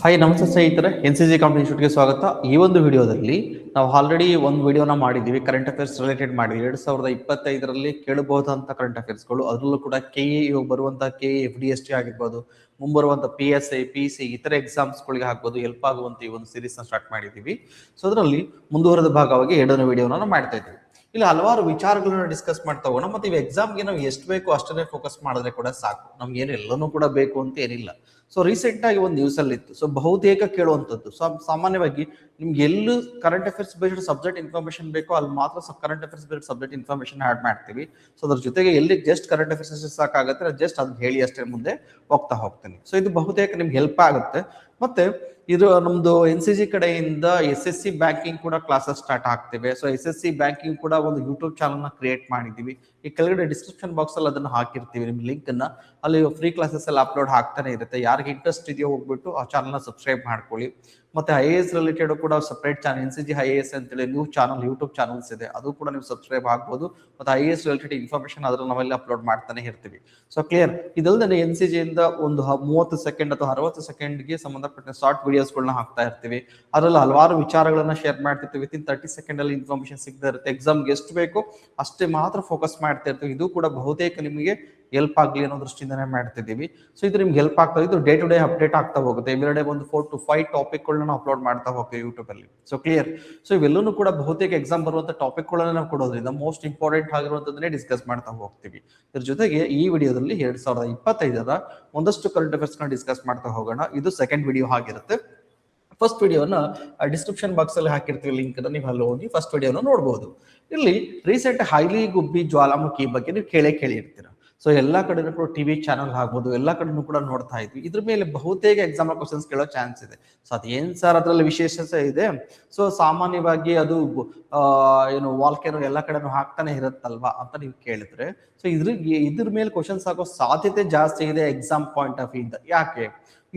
Hi ನಮಸ್ತೆ ಸ್ನೇಹಿತರೆ, NCG company ಇನ್ಸ್ಟಿಟ್ಯೂಟ್ಗೆ ಸ್ವಾಗತ. ಈ ಒಂದು ವಿಡಿಯೋದಲ್ಲಿ ನಾವು ಆಲ್ರೆಡಿ ಒಂದು ವಿಡಿಯೋನ ಮಾಡಿದ್ದೀವಿ, ಕರೆಂಟ್ ಅಫೇರ್ಸ್ ರಿಲೇಟೆಡ್ ಮಾಡಿದ್ವಿ. 2025ರಲ್ಲಿ ಕೇಳಬಹುದಂತ ಕರೆಂಟ್ ಅಫೇರ್ಸ್ಗಳು, ಅದರಲ್ಲೂ ಕೂಡ KE ಬರುವಂತಹ KE FDST ಆಗಿರ್ಬೋದು, ಮುಂಬರುವಂಥ PSI PC ಇತರ ಎಕ್ಸಾಮ್ಸ್ಗಳಿಗೆ ಹಾಕ್ಬೋದು, ಹೆಲ್ಪ್ ಆಗುವಂತ ಈ ಒಂದು ಸೀರೀಸ್ನ ಸ್ಟಾರ್ಟ್ ಮಾಡಿದ್ದೀವಿ. ಸೊ ಅದರಲ್ಲಿ ಮುಂದುವರೆದ ಭಾಗವಾಗಿ ಎರಡನೇ ವಿಡಿಯೋನ ನಾವು ಮಾಡ್ತಾ ಇದ್ದೀವಿ. ಇಲ್ಲಿ ಹಲವಾರು ವಿಚಾರಗಳನ್ನ ಡಿಸ್ಕಸ್ ಮಾಡ್ತಾ ಹೋಗೋಣ. ಮತ್ತೆ ಇವು ಎಕ್ಸಾಮ್ಗೆ ನಾವು ಎಷ್ಟು ಬೇಕೋ ಅಷ್ಟನ್ನೇ ಫೋಕಸ್ ಮಾಡಿದ್ರೆ ಕೂಡ ಸಾಕು, ನಮ್ಗೆ ಏನು ಎಲ್ಲನೂ ಕೂಡ ಬೇಕು ಅಂತ ಏನಿಲ್ಲ. ಸೊ ರೀಸೆಂಟ್ ಆಗಿ ಒಂದು ನ್ಯೂಸ್ ಅಲ್ಲಿ ಇತ್ತು, ಸೊ ಬಹುತೇಕ ಕೇಳುವಂಥದ್ದು. ಸೊ ಸಾಮಾನ್ಯವಾಗಿ ನಿಮ್ಗೆ ಎಲ್ಲೂ current affairs based subject information ಬೇಕೋ ಅಲ್ಲಿ ಮಾತ್ರ current affairs based subject information add ಮಾಡ್ತೀವಿ. ಸೊ ಅದ್ರ ಜೊತೆಗೆ ಎಲ್ಲಿ ಜಸ್ಟ್ ಕರೆಂಟ್ ಅಫೇರ್ಸ್ ಅಷ್ಟೇ ಸಾಕಾಗುತ್ತೆ, ಜಸ್ಟ್ ಅದನ್ನ ಹೇಳಿ ಅಷ್ಟೇ ಮುಂದೆ ಹೋಗ್ತಾ ಹೋಗ್ತೀನಿ. ಸೊ ಇದು ಬಹುತೇಕ ನಿಮ್ಗೆ ಹೆಲ್ಪ್ ಆಗುತ್ತೆ. ಮತ್ತೆ ಇದು ನಮ್ದು NCG ಕಡೆಯಿಂದ SSC ಬ್ಯಾಂಕಿಂಗ್ ಕೂಡ ಕ್ಲಾಸಸ್ ಸ್ಟಾರ್ಟ್ ಆಗ್ತಿವೆ. ಸೊ SSC ಬ್ಯಾಂಕಿಂಗ್ ಕೂಡ ಒಂದು ಯೂಟ್ಯೂಬ್ ಚಾನಲ್ ನ ಕ್ರಿಯೇಟ್ ಮಾಡಿದೀವಿ. ಈ ಕೆಳಗಡೆ ಡಿಸ್ಕ್ರಿಪ್ಷನ್ ಬಾಕ್ಸ್ ಅಲ್ಲಿ ಅದನ್ನ ಹಾಕಿರ್ತೀವಿ, ನಿಮ್ ಲಿಂಕ್ ಅನ್ನ. ಅಲ್ಲಿ ಫ್ರೀ ಕ್ಲಾಸಸ್ ಎಲ್ಲ ಅಪ್ಲೋಡ್ ಆಗ್ತಾನೆ ಇರುತ್ತೆ. ಯಾರಿಗೆ ಇಂಟ್ರೆಸ್ಟ್ ಇದೆಯೋ ಹೋಗ್ಬಿಟ್ಟು ಆ ಚಾನಲ್ ನ ಸಬ್ಸ್ಕ್ರೈಬ್ ಮಾಡ್ಕೊಳ್ಳಿ. ಮತ್ತೆ IAS ರಿಲೇಟೆಡ್ ಕೂಡ ಸಪರೇಟ್ ಚಾನಲ್ NCG IAS ಅಂತೇಳಿ ನ್ಯೂ ಚಾನಲ್ ಯೂಟ್ಯೂಬ್ ಚಾನಲ್ಸ್ ಇದೆ, ಅದು ಕೂಡ ನೀವು ಸಬ್ಸ್ಕ್ರೈಬ್ ಆಗ್ಬೋದು. ಮತ್ತೆ IAS ರಿಲೇಟೆಡ್ ಇನ್ಫಾರ್ಮೇಶನ್ ಅದ್ರಲ್ಲಿ ನಾವೆಲ್ಲ ಅಪ್ಲೋಡ್ ಮಾಡ್ತಾನೆ ಇರ್ತೀವಿ. So clear. ಇದಲ್ಲದೆ NCG ಇಂದ ಒಂದು 30 ಸೆಕೆಂಡ್ ಅಥವಾ 60 ಸೆಕೆಂಡ್ಗೆ ಸಂಬಂಧಪಟ್ಟ ಶಾರ್ಟ್ ವಿಡಿಯೋಸ್ಗಳನ್ನ ಹಾಕ್ತಾ ಇರ್ತೀವಿ. ಅದರಲ್ಲಿ ಹಲವಾರು ವಿಚಾರಗಳನ್ನ ಶೇರ್ ಮಾಡ್ತಿರ್ತೀವಿ. ವಿತಿನ್ 30 ಸೆಕೆಂಡ್ ಅಲ್ಲಿ ಇನ್ಫಾರ್ಮೇಶನ್ ಸಿಗ್ತಾ ಇರುತ್ತೆ. ಎಕ್ಸಾಮ್ಗೆ ಎಷ್ಟು ಬೇಕೋ ಅಷ್ಟೇ ಮಾತ್ರ ಫೋಕಸ್ ಮಾಡ್ತಾ ಇರ್ತೀವಿ. ಇದು ಕೂಡ ಬಹುತೇಕ ನಿಮಗೆ ಹೆಲ್ಪ್ ಆಗ್ಲಿ ಅನ್ನೋ ದೃಷ್ಟಿಯಿಂದನೇ ಮಾಡ್ತಿದ್ದೀವಿ. ಸೊ ಇದು ನಿಮ್ಗೆ ಹೆಲ್ಪ್ ಆಗ್ತಾ ಇದು ಡೇ ಟು ಡೇ ಅಪ್ಡೇಟ್ ಆಗ್ತಾ ಹೋಗುತ್ತೆ. ಎವ್ರಿ ಡೇ ಒಂದು 4 to 5 ಟಾಪಿಕ್ಗಳನ್ನ ಅಪ್ಲೋಡ್ ಮಾಡ್ತಾ ಹೋಗ್ತೀವಿ ಯೂಟ್ಯೂಬ್ ಅಲ್ಲಿ. So clear. ಸೊ ಇವೆಲ್ಲೂ ಕೂಡ ಬಹುತೇಕ ಎಕ್ಸಾಮ್ ಬರುವಂತ ಟಾಪಿಕ್ಗಳನ್ನ ನಾವು ಕೊಡೋದ್ರಿಂದ ಮೋಸ್ಟ್ ಇಂಪಾರ್ಟೆಂಟ್ ಆಗಿರುವಂತದನ್ನೇ ಡಿಸ್ಕಸ್ ಮಾಡ್ತಾ ಹೋಗ್ತೀವಿ. ಇದ್ರ ಜೊತೆಗೆ ಈ ವಿಡಿಯೋದಲ್ಲಿ 2025ರ ಒಂದಷ್ಟು ಕರೆಂಟ್ ಅಫೇರ್ಸ್ ನ ಡಿಸ್ಕಸ್ ಮಾಡ್ತಾ ಹೋಗೋಣ. ಇದು ಸೆಕೆಂಡ್ ವಿಡಿಯೋ ಆಗಿರುತ್ತೆ. ಫಸ್ಟ್ ವಿಡಿಯೋನ ಡಿಸ್ಕ್ರಿಪ್ಷನ್ ಬಾಕ್ಸ್ ಅಲ್ಲಿ ಹಾಕಿರ್ತೀವಿ, ಲಿಂಕ್ ಅನ್ನ ನೀವು ಅಲ್ಲಿ ಹೋಗಿ ಫಸ್ಟ್ ವಿಡಿಯೋನ ನೋಡಬಹುದು. ಇಲ್ಲಿ ರೀಸೆಂಟ್ ಹೈಲಿ ಗುಬ್ಬಿ ಜ್ವಾಲಾಮುಖಿ ಬಗ್ಗೆ ನೀವು ಕೇಳಿರ್ತೀರ. ಸೊ ಎಲ್ಲಾ ಕಡೆನೂ ಕೂಡ ಟಿವಿ ಚಾನಲ್ ಆಗ್ಬೋದು, ಎಲ್ಲಾ ಕಡೆನೂ ಕೂಡ ನೋಡ್ತಾ ಇದ್ವಿ. ಇದ್ರ ಮೇಲೆ ಬಹುತೇಕ ಎಕ್ಸಾಮ್ ಕ್ವಶನ್ಸ್ ಕೇಳೋ ಚಾನ್ಸ್ ಇದೆ. ಸೊ ಅದೇನ್ ಸರ್ ಅದ್ರಲ್ಲಿ ವಿಶೇಷತೆ ಇದೆ? ಸೊ ಸಾಮಾನ್ಯವಾಗಿ ಅದು ಏನು ವಾಲ್ಕೇನೋ ಎಲ್ಲಾ ಕಡೆನೂ ಹಾಕ್ತಾನೆ ಇರುತ್ತಲ್ವಾ ಅಂತ ನೀವು ಕೇಳಿದ್ರೆ, ಸೊ ಇದ್ರ ಮೇಲೆ ಕ್ವಶನ್ಸ್ ಆಗೋ ಸಾಧ್ಯತೆ ಜಾಸ್ತಿ ಇದೆ ಎಕ್ಸಾಮ್ ಪಾಯಿಂಟ್ ಆಫ್ ವ್ಯೂ ಇಂದ. ಯಾಕೆ?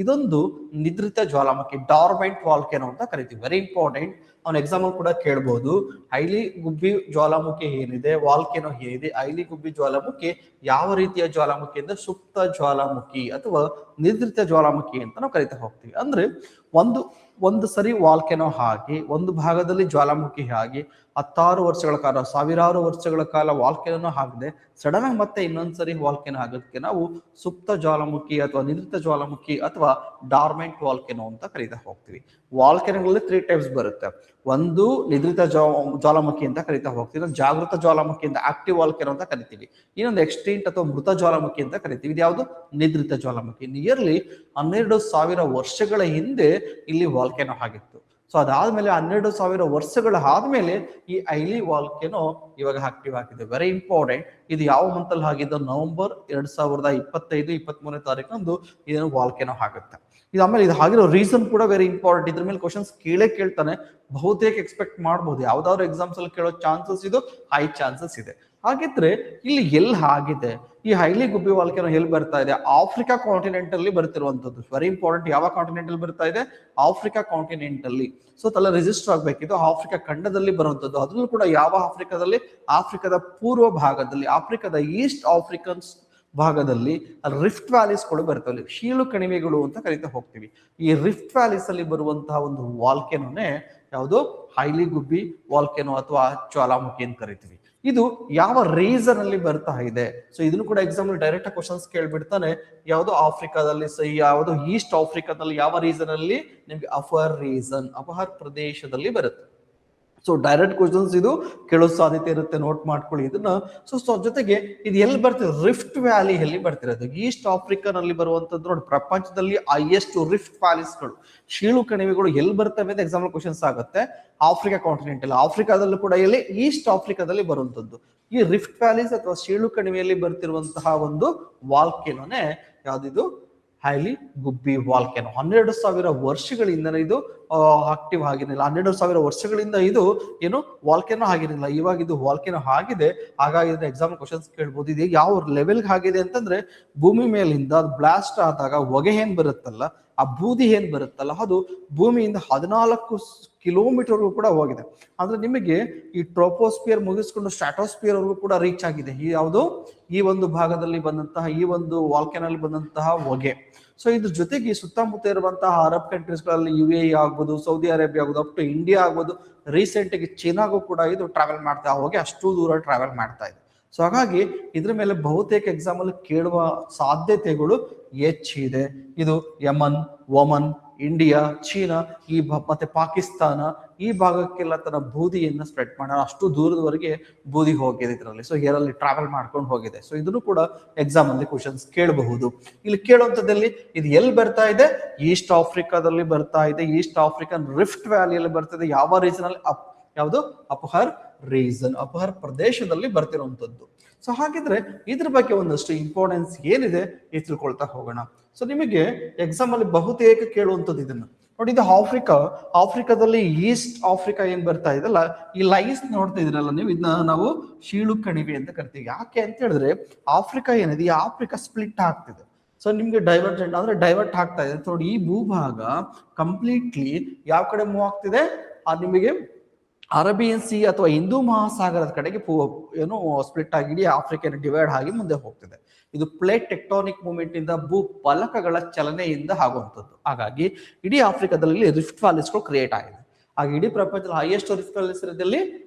ಇದೊಂದು ನಿದ್ರಿತ ಜ್ವಾಲಾಮುಖಿ, ಡಾರ್ಮೆಂಟ್ ವಾಲ್ಕೇನೋ ಅಂತ ಕರಿತೀವಿ. Very important. ಅವ್ನ ಎಕ್ಸಾಮ್ ಅಲ್ಲಿ ಕೂಡ ಕೇಳಬಹುದು. ಹೈಲಿ ಗುಬ್ಬಿ ಜ್ವಾಲಾಮುಖಿ ಏನಿದೆ, ವಾಲ್ಕೇನೋ ಏನಿದೆ, ಹೈಲಿ ಗುಬ್ಬಿ ಜ್ವಾಲಾಮುಖಿ ಯಾವ ರೀತಿಯ ಜ್ವಾಲಾಮುಖಿ ಅಂದ್ರೆ ಸುಪ್ತ ಜ್ವಾಲಾಮುಖಿ ಅಥವಾ ನಿದ್ರಿತ ಜ್ವಾಲಾಮುಖಿ ಅಂತ ನಾವು ಕರಿತಾ ಹೋಗ್ತೀವಿ. ಅಂದ್ರೆ ಒಂದು ಸರಿ ವಾಲ್ಕೇನೋ ಆಗಿ ಒಂದು ಭಾಗದಲ್ಲಿ ಜ್ವಾಲಾಮುಖಿ ಆಗಿ 10 ವರ್ಷಗಳ ಕಾಲ, ಸಾವಿರಾರು ವರ್ಷಗಳ ಕಾಲ ವಾಲ್ಕೇನೋ ಆಗದೆ ಸಡನ್ ಆಗಿ ಮತ್ತೆ ಇನ್ನೊಂದ್ಸರಿ ವಾಲ್ಕೇನೋ ಆಗೋದಕ್ಕೆ ನಾವು ಸುಪ್ತ ಜ್ವಾಲಾಮುಖಿ ಅಥವಾ ನಿದ್ರಿತ ಜ್ವಾಲಾಮುಖಿ ಅಥವಾ ಡಾರ್ಮೆಂಟ್ ವಾಲ್ಕೇನೋ ಅಂತ ಕರೀತಾ ಹೋಗ್ತೀವಿ. ವಾಲ್ಕೇನೋಗಳಲ್ಲಿ 3 ಟೈಪ್ಸ್ ಬರುತ್ತೆ. ಒಂದು ನಿದ್ರಿತ ಜ್ವಾಲಾಮುಖಿ ಅಂತ ಕರಿತಾ ಹೋಗ್ತೀವಿ, ಇನ್ನೊಂದು ಜಾಗೃತ ಜ್ವಾಲಾಮುಖಿ ಅಂತ ಆಕ್ಟಿವ್ ವಾಲ್ಕೇನೋ ಅಂತ ಕರಿತೀವಿ, ಇನ್ನೊಂದು ಎಕ್ಸ್ಟಿಂಕ್ಟ್ ಅಥವಾ ಮೃತ ಜ್ವಾಲಾಮುಖಿ ಅಂತ ಕರಿತೀವಿ. ಇದು ಯಾವುದು? ನಿದ್ರಿತ ಜ್ವಾಲಾಮುಖಿ. ನಿಯರ್ಲಿ 12,000 ವರ್ಷಗಳ ಹಿಂದೆ ಇಲ್ಲಿ ವಾಲ್ಕೇನೋ ಆಗಿತ್ತು. ಸೊ ಅದಾದ್ಮೇಲೆ 12,000 ವರ್ಷಗಳ ಆದ್ಮೇಲೆ ಈ ಹೈಲಿ ವಾಲ್ಕೇನೋ ಇವಾಗ ಆಕ್ಟಿವ್ ಆಗಿದೆ. Very important. ಇದು ಯಾವ ಮಂತ್ ಅಲ್ಲಿ ಆಗಿದ್ದು? ನವೆಂಬರ್ 2025 23ನೇ ತಾರೀಕಂದು ಇದೇನು ವಾಲ್ಕೇನೋ ಆಗುತ್ತೆ. ಇದು ಆಮೇಲೆ ಇದು ಆಗಿರೋ ರೀಸನ್ ಕೂಡ ವೆರಿ ಇಂಪಾರ್ಟೆಂಟ್. ಇದ್ರ ಮೇಲೆ ಕ್ವಶನ್ಸ್ ಕೇಳ್ತಾನೆ, ಬಹುತೇಕ ಎಕ್ಸ್ಪೆಕ್ಟ್ ಮಾಡಬಹುದು. ಯಾವ್ದಾದ್ರು ಎಕ್ಸಾಮ್ಸ್ ಅಲ್ಲಿ ಕೇಳೋ ಚಾನ್ಸಸ್ ಇದು ಹೈ ಚಾನ್ಸಸ್ ಇದೆ. ಹಾಗಿದ್ರೆ ಇಲ್ಲಿ ಎಲ್ಲಿ ಆಗಿದೆ? ಈ ಹೈಲಿ ಗುಬ್ಬಿ ವಾಲ್ಕೇನೋ ಎಲ್ಲಿ ಬರ್ತಾ ಇದೆ? ಆಫ್ರಿಕಾ ಕಾಂಟಿನೆಂಟ್ ಅಲ್ಲಿ ಬರ್ತಿರುವಂತದ್ದು. Very important. ಯಾವ ಕಾಂಟಿನೆಂಟ್ ಅಲ್ಲಿ ಬರ್ತಾ ಇದೆ? ಆಫ್ರಿಕಾ ಕಾಂಟಿನೆಂಟ್ ಅಲ್ಲಿ. ಸೊ ತಲೆ ರಿಜಿಸ್ಟರ್ ಆಗ್ಬೇಕಿದ್ದು ಆಫ್ರಿಕಾ ಖಂಡದಲ್ಲಿ ಬರುವಂತದ್ದು. ಅದ್ರಲ್ಲೂ ಕೂಡ ಯಾವ ಆಫ್ರಿಕಾದಲ್ಲಿ? ಆಫ್ರಿಕಾದ ಪೂರ್ವ ಭಾಗದಲ್ಲಿ, ಆಫ್ರಿಕಾದ ಈಸ್ಟ್ ಆಫ್ರಿಕನ್ಸ್ ಭಾಗದಲ್ಲಿ ರಿಫ್ಟ್ ವ್ಯಾಲೀಸ್ ಗಳು ಬರ್ತವೆ, ಶೀಳು ಕಣಿವೆಗಳು ಅಂತ ಕರಿತಾ ಹೋಗ್ತೀವಿ. ಈ ರಿಫ್ಟ್ ವ್ಯಾಲೀಸ್ ಅಲ್ಲಿ ಬರುವಂತಹ ಒಂದು ವಾಲ್ಕೇನೋನೇ ಯಾವುದು? ಹೈಲಿ ಗುಬ್ಬಿ ವಾಲ್ಕೇನೋ ಅಥವಾ ಜ್ವಾಲಾಮುಖಿ ಅಂತ ಕರಿತೀವಿ. ಇದು ಯಾವ ರೀಸನ್ ಅಲ್ಲಿ ಬರ್ತಾ ಇದೆ? ಸೊ ಇದನ್ನು ಕೂಡ ಎಕ್ಸಾಮ್ ಡೈರೆಕ್ಟ್ ಕ್ವಶನ್ಸ್ ಕೇಳ್ಬಿಡ್ತಾನೆ. ಯಾವುದು? ಆಫ್ರಿಕಾದಲ್ಲಿ. ಸೊ ಯಾವುದು? ಈಸ್ಟ್ ಆಫ್ರಿಕಾದಲ್ಲಿ ಯಾವ ರೀಸನ್ ಅಲ್ಲಿ? ನಿಮ್ಗೆ ಅಪಹರ್ ಪ್ರದೇಶದಲ್ಲಿ ಬರುತ್ತೆ. ಸೊ ಡೈರೆಕ್ಟ್ ಕ್ವಶನ್ಸ್ ಇದು ಕೇಳೋ ಸಾಧ್ಯತೆ ಇರುತ್ತೆ, ನೋಟ್ ಮಾಡ್ಕೊಳ್ಳಿ ಇದನ್ನ. ಸೊ ಜೊತೆಗೆ ಇದು ಎಲ್ಲಿ ಬರ್ತಿದೆ? ರಿಫ್ಟ್ ವ್ಯಾಲಿ ಎಲ್ಲಿ ಬರ್ತಿರೋದು? ಈಸ್ಟ್ ಆಫ್ರಿಕಾನಲ್ಲಿ ಬರುವಂತದ್ದು. ನೋಡಿ, ಪ್ರಪಂಚದಲ್ಲಿ ಹೈಯೆಸ್ಟ್ ರಿಫ್ಟ್ ವ್ಯಾಲೀಸ್ಗಳು, ಶೀಳು ಕಣಿವೆಗಳು ಎಲ್ಲಿ ಬರ್ತವೆ ಅಂತ ಎಕ್ಸಾಂಪಲ್ ಕ್ವಶನ್ಸ್ ಆಗುತ್ತೆ. ಆಫ್ರಿಕಾ ಕಾಂಟಿನೆಂಟ್ ಅಲ್ಲಿ, ಆಫ್ರಿಕಾದಲ್ಲೂ ಕೂಡ ಎಲ್ಲಿ? ಈಸ್ಟ್ ಆಫ್ರಿಕಾದಲ್ಲಿ ಬರುವಂತದ್ದು. ಈ ರಿಫ್ಟ್ ವ್ಯಾಲೀಸ್ ಅಥವಾ ಶೀಳು ಕಣಿವೆಯಲ್ಲಿ ಬರ್ತಿರುವಂತಹ ಒಂದು ವಾಲ್ಕೇನೋನೇ ಯಾವ್ದಿದು? ಹೈಲಿ ಗುಬ್ಬಿ ವಾಲ್ಕೇನೋ. 12,000 ವರ್ಷಗಳಿಂದ ಇದು ಆಕ್ಟಿವ್ ಆಗಿರಲಿಲ್ಲ. 12,000 ವರ್ಷಗಳಿಂದ ಇದು ಏನು ವಾಲ್ಕೇನೋ ಆಗಿರಲಿಲ್ಲ. ಇವಾಗ ಇದು ವಾಲ್ಕೇನೋ ಆಗಿದೆ. ಹಾಗಾಗಿ ಎಕ್ಸಾಮ್ ಕ್ವಶನ್ಸ್ ಕೇಳ್ಬೋದು. ಇದು ಯಾವ ಲೆವೆಲ್ಗೆ ಆಗಿದೆ ಅಂತಂದ್ರೆ, ಭೂಮಿ ಮೇಲಿಂದ ಬ್ಲಾಸ್ಟ್ ಆದಾಗ ಹೊಗೆ ಏನ್ ಬರುತ್ತಲ್ಲ, ಆ ಬೂದಿ ಏನ್ ಬರುತ್ತಲ್ಲ, ಅದು ಭೂಮಿಯಿಂದ 14 ಕಿಲೋಮೀಟರ್ಗೂ ಕೂಡ ಹೋಗಿದೆ. ಅಂದ್ರೆ ನಿಮಗೆ ಈ ಟ್ರೋಪೋಸ್ಪಿಯರ್ ಮುಗಿಸ್ಕೊಂಡು ಸ್ಟ್ರಾಟೋಸ್ಪಿಯರ್ ವರ್ಗೂ ಕೂಡ ರೀಚ್ ಆಗಿದೆ. ಈ ಯಾವುದು? ಈ ಒಂದು ಭಾಗದಲ್ಲಿ ಬಂದಂತಹ, ಈ ಒಂದು ವಾಲ್ಕೇನಲ್ಲಿ ಬಂದಂತಹ ಹೊಗೆ. ಸೊ ಇದ್ರ ಜೊತೆಗೆ ಸುತ್ತಮುತ್ತ ಇರುವಂತಹ ಅರಬ್ ಕಂಟ್ರೀಸ್ಗಳಲ್ಲಿ UAE ಆಗ್ಬೋದು, ಸೌದಿ ಅರೇಬಿಯಾ ಆಗ್ಬೋದು, ಅಪ್ ಟು ಇಂಡಿಯಾ ಆಗ್ಬೋದು, ರೀಸೆಂಟ್ ಆಗಿ ಚೀನಾಗೂ ಕೂಡ ಇದು ಟ್ರಾವೆಲ್ ಮಾಡ್ತಾ ಹೋಗಿ ಅಷ್ಟು ದೂರ ಟ್ರಾವೆಲ್ ಮಾಡ್ತಾ ಇದೆ. ಸೊ ಹಾಗಾಗಿ ಇದ್ರ ಮೇಲೆ ಬಹುತೇಕ ಎಕ್ಸಾಮ್ ಅಲ್ಲಿ ಕೇಳುವ ಸಾಧ್ಯತೆಗಳು ಹೆಚ್ಚಿದೆ. ಇದು ಯಮನ್, ಒಮನ್, ಇಂಡಿಯಾ, ಚೀನಾ ಮತ್ತೆ ಪಾಕಿಸ್ತಾನ ಈ ಭಾಗಕ್ಕೆಲ್ಲ ತನ್ನ ಬೂದಿಯನ್ನ ಸ್ಪ್ರೆಡ್ ಮಾಡೋಣ, ಅಷ್ಟು ದೂರದವರೆಗೆ ಬೂದಿ ಹೋಗಿದೆ ಇದರಲ್ಲಿ. ಸೊ ಏರಲ್ಲಿ ಟ್ರಾವೆಲ್ ಮಾಡ್ಕೊಂಡು ಹೋಗಿದೆ. ಸೊ ಇದನ್ನು ಕೂಡ ಎಕ್ಸಾಮ್ ಅಲ್ಲಿ ಕ್ವಶನ್ಸ್ ಕೇಳಬಹುದು. ಇಲ್ಲಿ ಕೇಳುವಂಥದ್ದಲ್ಲಿ ಇದು ಎಲ್ಲಿ ಬರ್ತಾ ಇದೆ? ಈಸ್ಟ್ ಆಫ್ರಿಕಾದಲ್ಲಿ ಬರ್ತಾ ಇದೆ. ಈಸ್ಟ್ ಆಫ್ರಿಕನ್ ರಿಫ್ಟ್ ವ್ಯಾಲಿಯಲ್ಲಿ ಬರ್ತದೆ. ಯಾವ ರೀಸನ್ ಅಲ್ಲಿ? ಯಾವುದು? ಅಪಹರ್ ರೀಸನ್, ಅಪಹರ್ ಪ್ರದೇಶದಲ್ಲಿ ಬರ್ತಿರುವಂತದ್ದು. ಸೊ ಹಾಗಿದ್ರೆ ಇದ್ರ ಬಗ್ಗೆ ಒಂದಷ್ಟು ಇಂಪಾರ್ಟೆನ್ಸ್ ಏನಿದೆ ಈ ತಿಳ್ಕೊಳ್ತಾ ಹೋಗೋಣ. ಸೊ ನಿಮಗೆ ಎಕ್ಸಾಮ್ ಅಲ್ಲಿ ಬಹುತೇಕ ಕೇಳುವಂಥದ್ದು ಇದನ್ನ ನೋಡಿ. ಇದು ಆಫ್ರಿಕಾದಲ್ಲಿ ಈಸ್ಟ್ ಆಫ್ರಿಕಾ ಏನ್ ಬರ್ತಾ ಇದೆಲ್ಲ, ಈ ಲೈನ್ಸ್ ನೋಡ್ತಾ ಇದ್ರಲ್ಲ ನೀವು, ಇದನ್ನ ನಾವು ಶೀಳು ಕಣಿವೆ ಅಂತ ಕರಿತೀವಿ. ಯಾಕೆ ಅಂತ ಹೇಳಿದ್ರೆ ಆಫ್ರಿಕಾ ಏನಿದೆ, ಈ ಆಫ್ರಿಕಾ ಸ್ಪ್ಲಿಟ್ ಆಗ್ತಿದೆ. ಸೊ ನಿಮ್ಗೆ ಡೈವರ್ಜೆಂಟ್ ಅಂದ್ರೆ ಡೈವರ್ಟ್ ಆಗ್ತಾ ಇದೆ ನೋಡಿ. ಈ ಭೂಭಾಗ ಕಂಪ್ಲೀಟ್ಲಿ ಯಾವ ಕಡೆ ಮೂವ್ ಆಗ್ತಿದೆ? ನಿಮಗೆ ಅರೇಬಿಯನ್ ಸಿ ಅಥವಾ ಹಿಂದೂ ಮಹಾಸಾಗರದ ಕಡೆಗೆ ಏನು ಸ್ಪ್ಲಿಟ್ ಆಗಿ ಇಡೀ ಆಫ್ರಿಕನ್ ಡಿವೈಡ್ ಆಗಿ ಮುಂದೆ ಹೋಗ್ತಿದೆ. ಇದು ಪ್ಲೇಟ್ ಟೆಕ್ಟಾನಿಕ್ ಮೂವ್ಮೆಂಟ್ ಇಂದ, ಭೂ ಫಲಕಗಳ ಚಲನೆಯಿಂದ ಆಗುವಂಥದ್ದು. ಹಾಗಾಗಿ ಇಡೀ ಆಫ್ರಿಕಾದಲ್ಲಿ ರಿಫ್ಟ್ ವ್ಯಾಲೀಸ್ಗಳು ಕ್ರಿಯೇಟ್ ಆಗಿದೆ. ಹಾಗೆ ಇಡೀ ಪ್ರಪಂಚದಲ್ಲಿ ಹೈಯೆಸ್ಟ್ ರಿಫ್ಟ್ ವ್ಯಾಲೀಸ್ ಇರೋದಲ್ಲಿ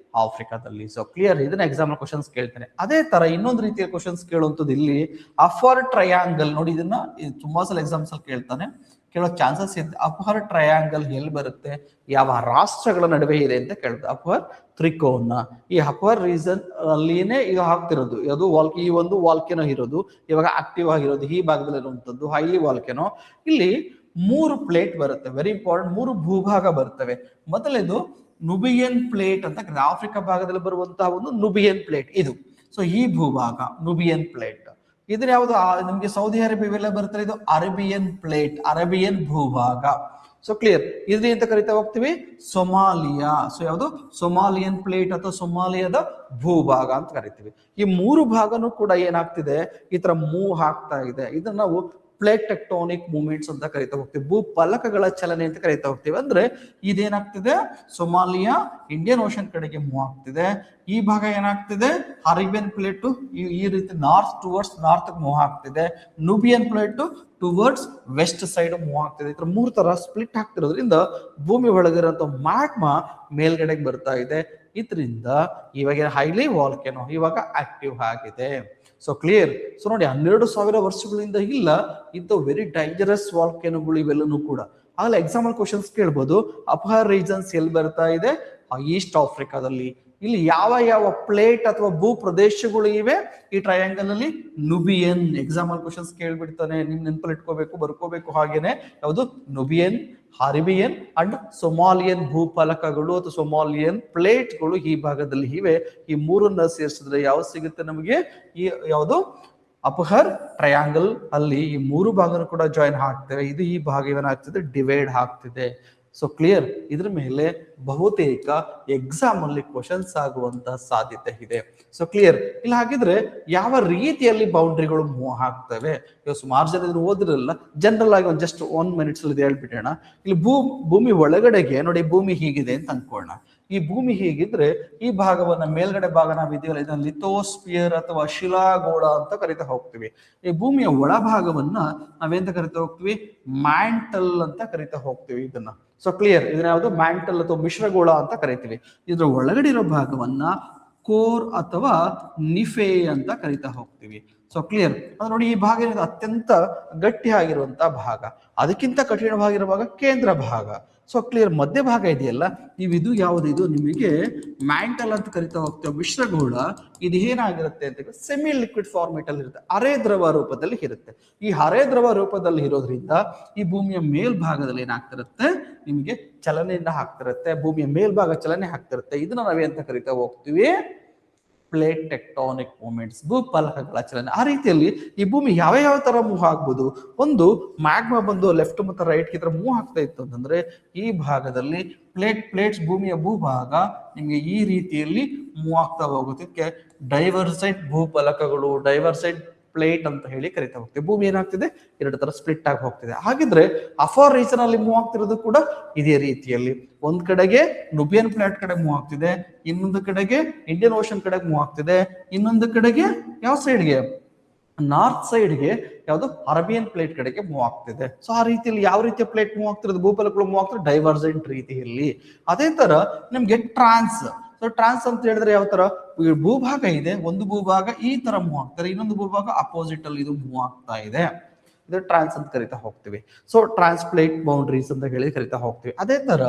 ಆಫ್ರಿಕಾದಲ್ಲಿ. ಸೊ ಕ್ಲಿಯರ್, ಇದನ್ನ ಎಕ್ಸಾಮ್ ಕ್ವಶನ್ಸ್ ಕೇಳ್ತೇನೆ. ಅದೇ ತರ ಇನ್ನೊಂದು ರೀತಿಯ ಕ್ವಶನ್ಸ್ ಕೇಳುವಂಥದ್ದು ಇಲ್ಲಿ ಅಫರ್ ಟ್ರಯಾಂಗಲ್ ನೋಡಿ. ಇದನ್ನ ತುಂಬಾ ಸಲ ಎಕ್ಸಾಮ್ಸ್ ಅಲ್ಲಿ ಕೇಳ್ತಾನೆ, ಕೇಳೋ ಚಾನ್ಸಸ್ ಇದೆ. ಅಪಹರ್ ಟ್ರಯಾಂಗಲ್ ಎಲ್ಲಿ ಬರುತ್ತೆ, ಯಾವ ರಾಷ್ಟ್ರಗಳ ನಡುವೆ ಇದೆ ಅಂತ ಕೇಳುತ್ತೆ. ಅಪಹರ್ ತ್ರಿಕೋನ, ಈ ಅಪಹರ್ ರೀಸನ್ ಅಲ್ಲಿನೇ ಈಗ ಆಗ್ತಿರೋದು. ಅದು ಈ ಒಂದು ವಾಲ್ಕೆನೋ ಇರೋದು ಇವಾಗ ಆಕ್ಟಿವ್ ಆಗಿರೋದು ಈ ಭಾಗದಲ್ಲಿ ಇರುವಂತದ್ದು ಹೈಲಿ ವಾಲ್ಕೆನೋ. ಇಲ್ಲಿ 3 ಪ್ಲೇಟ್ ಬರುತ್ತೆ, ವೆರಿ ಇಂಪಾರ್ಟೆಂಟ್. 3 ಭೂಭಾಗ ಬರ್ತವೆ. ಮೊದಲೇದು ನುಬಿಯನ್ ಪ್ಲೇಟ್ ಅಂತ ಕರೀತಾರೆ. ಆಫ್ರಿಕಾ ಭಾಗದಲ್ಲಿ ಬರುವಂತಹ ಒಂದು ನುಬಿಯನ್ ಪ್ಲೇಟ್ ಇದು. ಸೊ ಈ ಭೂಭಾಗ ನುಬಿಯನ್ ಪ್ಲೇಟ್. ಇದ್ರ ಯಾವುದು ನಿಮ್ಗೆ ಸೌದಿ ಅರೇಬಿಯಾ ಬರ್ತಾರೆ, ಇದು ಅರೇಬಿಯನ್ ಪ್ಲೇಟ್, ಅರೇಬಿಯನ್ ಭೂಭಾಗ. ಸೊ ಕ್ಲಿಯರ್, ಇದ್ರಿ ಅಂತ ಕರಿತಾ ಹೋಗ್ತೀವಿ ಸೊಮಾಲಿಯಾ. ಸೊ ಯಾವುದು? ಸೊಮಾಲಿಯನ್ ಪ್ಲೇಟ್ ಅಥವಾ ಸೊಮಾಲಿಯಾದ ಭೂಭಾಗ ಅಂತ ಕರಿತೀವಿ. ಈ 3 ಭಾಗನೂ ಕೂಡ ಏನಾಗ್ತಿದೆ, ಈ ತರ ಮೂವ್ ಆಗ್ತಾ ಇದೆ. ಇದನ್ನ ನಾವು ಪ್ಲೇಟ್ ಟೆಕ್ಟಾನಿಕ್ ಮೂವ್ಮೆಂಟ್ಸ್ ಅಂತ ಕರಿತಾ ಹೋಗ್ತೀವಿ, ಭೂ ಫಲಕಗಳ ಚಲನೆ ಅಂತ ಕರಿತಾ ಹೋಗ್ತೀವಿ. ಅಂದ್ರೆ ಇದೇನಾಗ್ತಿದೆ, ಸೊಮಾಲಿಯಾ ಇಂಡಿಯನ್ ಓಷನ್ ಕಡೆಗೆ ಮೂವ್ ಆಗ್ತಿದೆ. ಈ ಭಾಗ ಏನಾಗ್ತಿದೆ, ಅರೇಬಿಯನ್ ಪ್ಲೇಟ್ ಈ ರೀತಿ ನಾರ್ತ್ ಟುವರ್ಡ್ಸ್ ನಾರ್ತ್ ಮೂವ್ ಆಗ್ತಿದೆ. Nubian plate towards west side move ಆಗ್ತಿದೆ. ಈ ತರ 3 ತರ ಸ್ಪ್ಲಿಟ್ ಆಗ್ತಿರೋದ್ರಿಂದ ಭೂಮಿ ಒಳಗಿರುವಂತ ಮ್ಯಾಗ್ಮಾ ಮೇಲ್ಗಡೆಗೆ ಬರ್ತಾ ಇದೆ. ಇದರಿಂದ ಇವಾಗ ಹೈಲಿ ವಾಲ್ಕೆನೋ ಇವಾಗ ಆಕ್ಟಿವ್ ಆಗಿದೆ. So clear. ಸೊ ನೋಡಿ, 12,000 ವರ್ಷಗಳಿಂದ ಇಲ್ಲ ಇಂಥ ವೆರಿ ಡೇಂಜರಸ್ ವಾಲ್ಕೆನೋಗಳು ಇವೆಲ್ಲನೂ ಕೂಡ. ಆಗಲೇ ಎಕ್ಸಾಂಪಲ್ ಕ್ವಶನ್ಸ್ ಕೇಳ್ಬೋದು. ಅಪಹರ್ ರೀಜನ್ಸ್ ಎಲ್ಲಿ ಬರ್ತಾ ಇದೆ? ಈಸ್ಟ್ ಆಫ್ರಿಕಾದಲ್ಲಿ. ಇಲ್ಲಿ ಯಾವ ಯಾವ ಪ್ಲೇಟ್ ಅಥವಾ ಭೂ ಪ್ರದೇಶಗಳು ಇವೆ ಈ ಟ್ರಯಾಂಗಲ್ ಅಲ್ಲಿ? ನುಬಿಯನ್. ಎಕ್ಸಾಂಪಲ್ ಕ್ವಶನ್ಸ್ ಕೇಳ್ಬಿಡ್ತಾನೆ, ನಿಮ್ ನೆನಪಲ್ಲಿ ಇಟ್ಕೋಬೇಕು, ಬರ್ಕೋಬೇಕು. ಹಾಗೇನೆ ಯಾವುದು? ನುಬಿಯನ್, ಅರೇಬಿಯನ್ ಅಂಡ್ ಸೊಮಾಲಿಯನ್ ಭೂಫಲಕಗಳು ಅಥವಾ ಸೊಮಾಲಿಯನ್ ಪ್ಲೇಟ್ಗಳು ಈ ಭಾಗದಲ್ಲಿ ಇವೆ. ಈ 3ನ್ನ ಸೇರಿಸಿದ್ರೆ ಯಾವ್ದು ಸಿಗುತ್ತೆ ನಮಗೆ? ಈ ಯಾವುದು? ಅಪಹರ್ ಟ್ರಯಾಂಗಲ್ ಅಲ್ಲಿ ಈ 3 ಭಾಗನೂ ಕೂಡ ಜಾಯಿನ್ ಆಗ್ತವೆ. ಇದು ಈ ಭಾಗ ಏನಾಗ್ತಿದೆ, ಡಿವೈಡ್ ಆಗ್ತಿದೆ. So clear. ಇದ್ರ ಮೇಲೆ ಬಹುತೇಕ ಎಕ್ಸಾಮ್ ಅಲ್ಲಿ ಕ್ವಶನ್ಸ್ ಆಗುವಂತ ಸಾಧ್ಯತೆ ಇದೆ. So clear. ಇಲ್ಲಿ ಹಾಗಿದ್ರೆ ಯಾವ ರೀತಿಯಲ್ಲಿ ಬೌಂಡ್ರಿಗಳು ಮೂವ್ ಆಗ್ತವೆ? ಇವಾಗ ಸುಮಾರು ಜನ ಇದನ್ನು ಓದಿರಲ್ಲ, ಜನರಲ್ ಆಗಿ ಒಂದು ಜಸ್ಟ್ 1 ಮಿನಿಟ್ಸ್ ಅಲ್ಲಿ ಹೇಳ್ಬಿಟ್ಟೋಣ. ಇಲ್ಲಿ ಭೂಮಿ ಒಳಗಡೆಗೆ ನೋಡಿ, ಭೂಮಿ ಹೀಗಿದೆ ಅಂತ ಅನ್ಕೊಳ್ಳೋಣ. ಈ ಭೂಮಿ ಹೀಗಿದ್ರೆ ಈ ಭಾಗವನ್ನ, ಮೇಲ್ಗಡೆ ಭಾಗ ನಾವು ಇದೆಯಲ್ಲ, ಇದನ್ನ ಲಿಥೋಸ್ಪಿಯರ್ ಅಥವಾ ಶಿಲಾಗೋಳ ಅಂತ ಕರಿತಾ ಹೋಗ್ತೀವಿ. ಈ ಭೂಮಿಯ ಒಳಭಾಗವನ್ನ ನಾವೇಂತ ಕರಿತಾ ಹೋಗ್ತೀವಿ? ಮ್ಯಾಂಟಲ್ ಅಂತ ಕರಿತಾ ಹೋಗ್ತೀವಿ ಇದನ್ನ. So clear. ಇದನ್ನ ಯಾವುದು? ಮ್ಯಾಂಟಲ್ ಅಥವಾ ಮಿಶ್ರಗೋಳ ಅಂತ ಕರಿತೀವಿ. ಇದ್ರ ಒಳಗಡೆ ಇರೋ ಭಾಗವನ್ನ ಕೋರ್ ಅಥವಾ ನಿಫೆ ಅಂತ ಕರಿತಾ ಹೋಗ್ತೀವಿ. So clear. ಅದು ನೋಡಿ, ಈ ಭಾಗ ಅತ್ಯಂತ ಗಟ್ಟಿಯಾಗಿರುವಂತಹ ಭಾಗ, ಅದಕ್ಕಿಂತ ಕಠಿಣವಾಗಿರುವ ಭಾಗ ಕೇಂದ್ರ ಭಾಗ. So clear. ಮಧ್ಯಭಾಗ ಇದೆಯಲ್ಲ, ಇದು ಯಾವುದು? ಇದು ನಿಮಗೆ ಮ್ಯಾಂಟಲ್ ಅಂತ ಕರಿತಾ ಹೋಗ್ತೇವೆ, ಮಿಶ್ರಗೋಳ. ಇದು ಏನಾಗಿರುತ್ತೆ ಅಂತ ಸೆಮಿ ಲಿಕ್ವಿಡ್ ಫಾರ್ಮೇಟ್ ಅಲ್ಲಿ ಇರುತ್ತೆ, ಅರೆ ದ್ರವ ರೂಪದಲ್ಲಿ ಇರುತ್ತೆ. ಈ ಅರೆ ದ್ರವ ರೂಪದಲ್ಲಿ ಇರೋದ್ರಿಂದ ಈ ಭೂಮಿಯ ಮೇಲ್ಭಾಗದಲ್ಲಿ ಏನಾಗ್ತಿರುತ್ತೆ, ನಿಮಗೆ ಚಲನೆಯಿಂದ ಆಗ್ತಿರುತ್ತೆ. ಭೂಮಿಯ ಮೇಲ್ಭಾಗ ಚಲನೆ ಆಗ್ತಿರುತ್ತೆ. ಇದನ್ನ ನಾವೇಂತ ಕರಿತಾ ಹೋಗ್ತೀವಿ? ಪ್ಲೇಟ್ ಟೆಕ್ಟಾನಿಕ್ ಮೂವ್ಮೆಂಟ್ಸ್, ಭೂಫಲಕಗಳ ಚಲನೆ. ಆ ರೀತಿಯಲ್ಲಿ ಈ ಭೂಮಿ ಯಾವ ತರ ಮೂವ್ ಆಗ್ಬೋದು? ಒಂದು ಮ್ಯಾಗ್ಮಾ ಬಂದು ಲೆಫ್ಟ್ ಮತ್ತು ರೈಟ್ ಈ ತರ ಮೂವ್ ಆಗ್ತಾ ಇತ್ತು ಅಂತಂದ್ರೆ ಈ ಭಾಗದಲ್ಲಿ ಪ್ಲೇಟ್ಸ್ ಭೂಮಿಯ ಭೂಭಾಗ ನಿಮ್ಗೆ ಈ ರೀತಿಯಲ್ಲಿ ಮೂವ್ ಆಗ್ತಾ ಹೋಗೋದಕ್ಕೆ ಡೈವರ್ಸೆಂಟ್ ಭೂಫಲಕಗಳು, ಡೈವರ್ಸೆಂಟ್ ಪ್ಲೇಟ್ ಅಂತ ಹೇಳಿ ಕರಿತಾ ಹೋಗ್ತೀವಿ. ಭೂಮಿ ಏನಾಗ್ತಿದೆ, 2 ತರ ಸ್ಪ್ಲಿಟ್ ಆಗಿ ಹೋಗ್ತಿದೆ. ಹಾಗಿದ್ರೆ ಅಫರ್ ರೀಜನ್ ಅಲ್ಲಿ ಮೂವ್ ಆಗ್ತಿರೋದು ಕೂಡ ಇದೇ ರೀತಿಯಲ್ಲಿ. ಒಂದ್ ಕಡೆಗೆ ನುಬಿಯನ್ ಪ್ಲೇಟ್ ಕಡೆ ಮೂವ್ ಆಗ್ತಿದೆ, ಇನ್ನೊಂದು ಕಡೆಗೆ ಇಂಡಿಯನ್ ಓಷನ್ ಕಡೆ ಮೂವ್ ಆಗ್ತಿದೆ, ಇನ್ನೊಂದು ಕಡೆಗೆ ಯಾವ ಸೈಡ್ಗೆ? ನಾರ್ತ್ ಸೈಡ್ಗೆ ಯಾವುದು ಅರೇಬಿಯನ್ ಪ್ಲೇಟ್ ಕಡೆಗೆ ಮೂವ್ ಆಗ್ತಿದೆ. ಸೊ ಆ ರೀತಿಯಲ್ಲಿ ಯಾವ ರೀತಿಯ ಪ್ಲೇಟ್ ಮೂವ್ ಆಗ್ತಿರೋದು, ಭೂಫಲಕಗಳು ಮೂವ್ ಆಗ್ತಿರೋದು ಡೈವರ್ಜೆಂಟ್ ರೀತಿಯಲ್ಲಿ. ಅದೇ ತರ ನಿಮ್ಗೆ ಟ್ರಾನ್ಸ್. ಸೊ ಟ್ರಾನ್ಸ್ ಅಂತ ಹೇಳಿದ್ರೆ ಯಾವ ತರ, ಭೂಭಾಗ ಇದೆ, ಒಂದು ಭೂಭಾಗ ಈ ತರ ಮೂವ್ ಆಗ್ತಾರೆ, ಇನ್ನೊಂದು ಭೂಭಾಗ ಅಪೋಸಿಟ್ ಅಲ್ಲಿ ಇದು ಮೂವ್ ಆಗ್ತಾ ಇದೆ. ಇದು ಟ್ರಾನ್ಸ್ ಅಂತ ಕರಿತಾ ಹೋಗ್ತೀವಿ. ಸೊ ಟ್ರಾನ್ಸ್ಪ್ಲೇಟ್ ಬೌಂಡ್ರೀಸ್ ಅಂತ ಹೇಳಿ ಕರಿತಾ ಹೋಗ್ತೀವಿ. ಅದೇ ತರ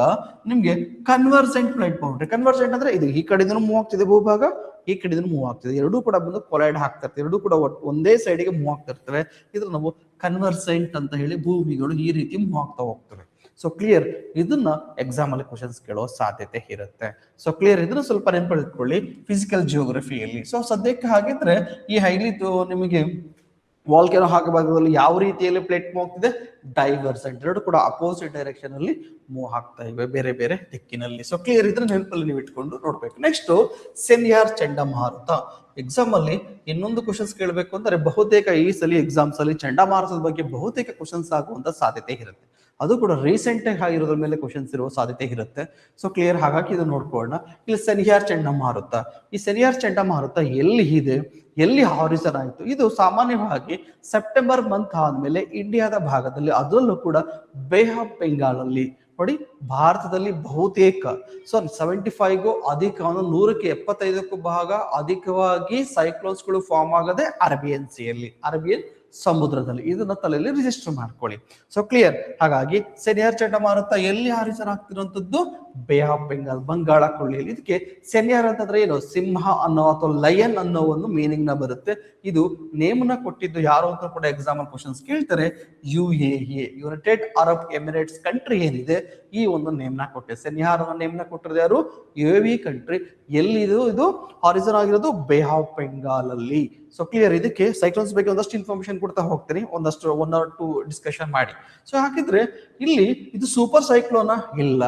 ನಿಮ್ಗೆ ಕನ್ವರ್ಜೆಂಟ್ ಪ್ಲೇಟ್ ಬೌಂಡ್ರಿ. ಕನ್ವರ್ಜೆಂಟ್ ಅಂದ್ರೆ ಇದು ಈ ಕಡೆಯಿಂದ ಮೂವ್ ಆಗ್ತಿದೆ ಭೂಭಾಗ, ಈ ಕಡೆಯಿಂದ ಮೂವ್ ಆಗ್ತಿದೆ, ಎರಡೂ ಕೂಡ ಬಂದು ಕೊಲೈಡ್ ಆಗ್ತಾ ಇರ್ತವೆ, ಎರಡೂ ಕೂಡ ಒಂದೇ ಸೈಡ್ಗೆ ಮೂವ್ ಆಗ್ತಾ ಇರ್ತವೆ. ಇದ್ರ ನಾವು ಕನ್ವರ್ಸೆಂಟ್ ಅಂತ ಹೇಳಿ ಭೂಮಿಗಳು ಈ ರೀತಿ ಮೂವ್ ಆಗ್ತಾ ಹೋಗ್ತವೆ. ಸೊ ಕ್ಲಿಯರ್, ಇದನ್ನ ಎಕ್ಸಾಮ್ ಅಲ್ಲಿ ಕ್ವಶನ್ಸ್ ಕೇಳೋ ಸಾಧ್ಯತೆ ಇರುತ್ತೆ. ಸೊ ಕ್ಲಿಯರ್, ಇದನ್ನ ಸ್ವಲ್ಪ ನೆನಪಿಟ್ಕೊಳ್ಳಿ ಫಿಸಿಕಲ್ ಜಿಯೋಗ್ರಫಿಯಲ್ಲಿ. ಸೊ ಸದ್ಯಕ್ಕೆ ಹಾಗಿದ್ರೆ ಈ ಹೈಲಿ ನಿಮಗೆ ವಾಲ್ಕೆನೋ ಭಾಗದಲ್ಲಿ ಯಾವ ರೀತಿಯಲ್ಲಿ ಪ್ಲೇಟ್ ಮೂವ್ ಆಗ್ತಿದೆ, ಡೈವರ್ಸೆಂಟ್, ಎರಡು ಕೂಡ ಅಪೋಸಿಟ್ ಡೈರೆಕ್ಷನ್ ಅಲ್ಲಿ ಮೂವ್ ಆಗ್ತಾ ಇವೆ, ಬೇರೆ ಬೇರೆ ದಿಕ್ಕಿನಲ್ಲಿ. ಸೊ ಕ್ಲಿಯರ್, ಇದ್ರ ನೆನಪಲ್ಲಿ ನೀವು ಇಟ್ಕೊಂಡು ನೋಡ್ಬೇಕು. ನೆಕ್ಸ್ಟ್ ಸೆನ್ಯಾರ್ ಚಂಡಮಾರುತ. ಎಕ್ಸಾಮ್ ಅಲ್ಲಿ ಇನ್ನೊಂದು ಕ್ವಶನ್ಸ್ ಕೇಳಬೇಕು ಅಂದ್ರೆ ಬಹುತೇಕ ಈ ಸಲ ಎಕ್ಸಾಮ್ಸ್ ಅಲ್ಲಿ ಚಂಡಮಾರುತದ ಬಗ್ಗೆ ಬಹುತೇಕ ಕ್ವಶನ್ಸ್ ಆಗುವಂತ ಸಾಧ್ಯತೆ ಇರುತ್ತೆ. ಅದು ಕೂಡ ರೀಸೆಂಟ್ ಆಗಿ ಆಗಿರೋದ್ರ ಮೇಲೆ ಕ್ವಶನ್ಸ್ ಇರುವ ಸಾಧ್ಯತೆ ಇರುತ್ತೆ. ಸೊ ಕ್ಲಿಯರ್, ಹಾಗಾಗಿ ಇದು ನೋಡ್ಕೊಳ್ಳೋಣ. ಇಲ್ಲಿ ಸೆನ್ಯಾರ್ ಚಂಡಮಾರುತ, ಈ ಸೆನ್ಯಾರ್ ಚಂಡಮಾರುತ ಎಲ್ಲಿ ಇದೆ, ಎಲ್ಲಿ ಹಾರಿಸನ್ ಆಯಿತು? ಇದು ಸಾಮಾನ್ಯವಾಗಿ ಸೆಪ್ಟೆಂಬರ್ ಮಂತ್ ಆದ್ಮೇಲೆ ಇಂಡಿಯಾದ ಭಾಗದಲ್ಲಿ, ಅದರಲ್ಲೂ ಕೂಡ ಬೇ ಆಫ್ ಬೆಂಗಾಲ್ ಅಲ್ಲಿ ನೋಡಿ, ಭಾರತದಲ್ಲಿ ಬಹುತೇಕ 75ಗೂ ಅಧಿಕ, 100ಕ್ಕೆ 75ಕ್ಕೂ ಭಾಗ ಅಧಿಕವಾಗಿ ಸೈಕ್ಲೋನ್ಸ್ಗಳು ಫಾರ್ಮ್ ಆಗದೆ ಅರೇಬಿಯನ್ ಸಿಯಲ್ಲಿ, ಅರೇಬಿಯನ್ ಸಮುದ್ರದಲ್ಲಿ. ಇದನ್ನ ತಲೆಯಲ್ಲಿ ರಿಜಿಸ್ಟರ್ ಮಾಡ್ಕೊಳ್ಳಿ. ಸೊ ಕ್ಲಿಯರ್, ಹಾಗಾಗಿ ಸೆನ್ಯಾರ್ ಚಂಡಮಾರುತ ಎಲ್ಲಿ Harrison ಆಗ್ತಿರುವಂತದ್ದು, bay of Bengal, Bangala ಕೊಲ್ಲಿಯಲ್ಲಿ. ಇದಕ್ಕೆ ಸೆನ್ಯಾರ್ ಅಂತಂದ್ರೆ ಏನು, ಸಿಂಹ ಅನ್ನೋ ಅಥವಾ ಲಯನ್ ಅನ್ನೋ ಒಂದು ಮೀನಿಂಗ್ ನ ಬರುತ್ತೆ. ಇದು ನೇಮನ ಕೊಟ್ಟಿದ್ದು ಯಾರು ಅಂತ ಕೂಡ ಎಕ್ಸಾಮ್ ಕ್ವಶನ್ಸ್ ಕೇಳ್ತಾರೆ. UAE, United Arab Emirates country ಏನಿದೆ, ಈ ಒಂದು ನೇಮ್ನ ಕೊಟ್ಟೆ. ಸೆನ್ಯಾರ್ ನೇಮ್ನ ಕೊಟ್ಟಿರೋದು ಯಾರು, UAE ಕಂಟ್ರಿ. ಎಲ್ಲಿದು ಇದು ಹಾರಿಸನ್ ಆಗಿರೋದು, ಬೇ ಆಫ್ ಬೆಂಗಾಲ್ ಅಲ್ಲಿ. ಸೊ ಕ್ಲಿಯರ್, ಇದಕ್ಕೆ ಸೈಕ್ಲೋನ್ಸ್ ಬಗ್ಗೆ ಒಂದಷ್ಟು ಇನ್ಫಾರ್ಮೇಶನ್ ಕೊಡ್ತಾ ಹೋಗ್ತೀನಿ, ಒಂದಷ್ಟು 1 or 2 ಡಿಸ್ಕಷನ್ ಮಾಡಿ. ಸೊ ಹಾಗಿದ್ರೆ ಇಲ್ಲಿ ಇದು ಸೂಪರ್ ಸೈಕ್ಲೋನ್ ಇಲ್ಲ,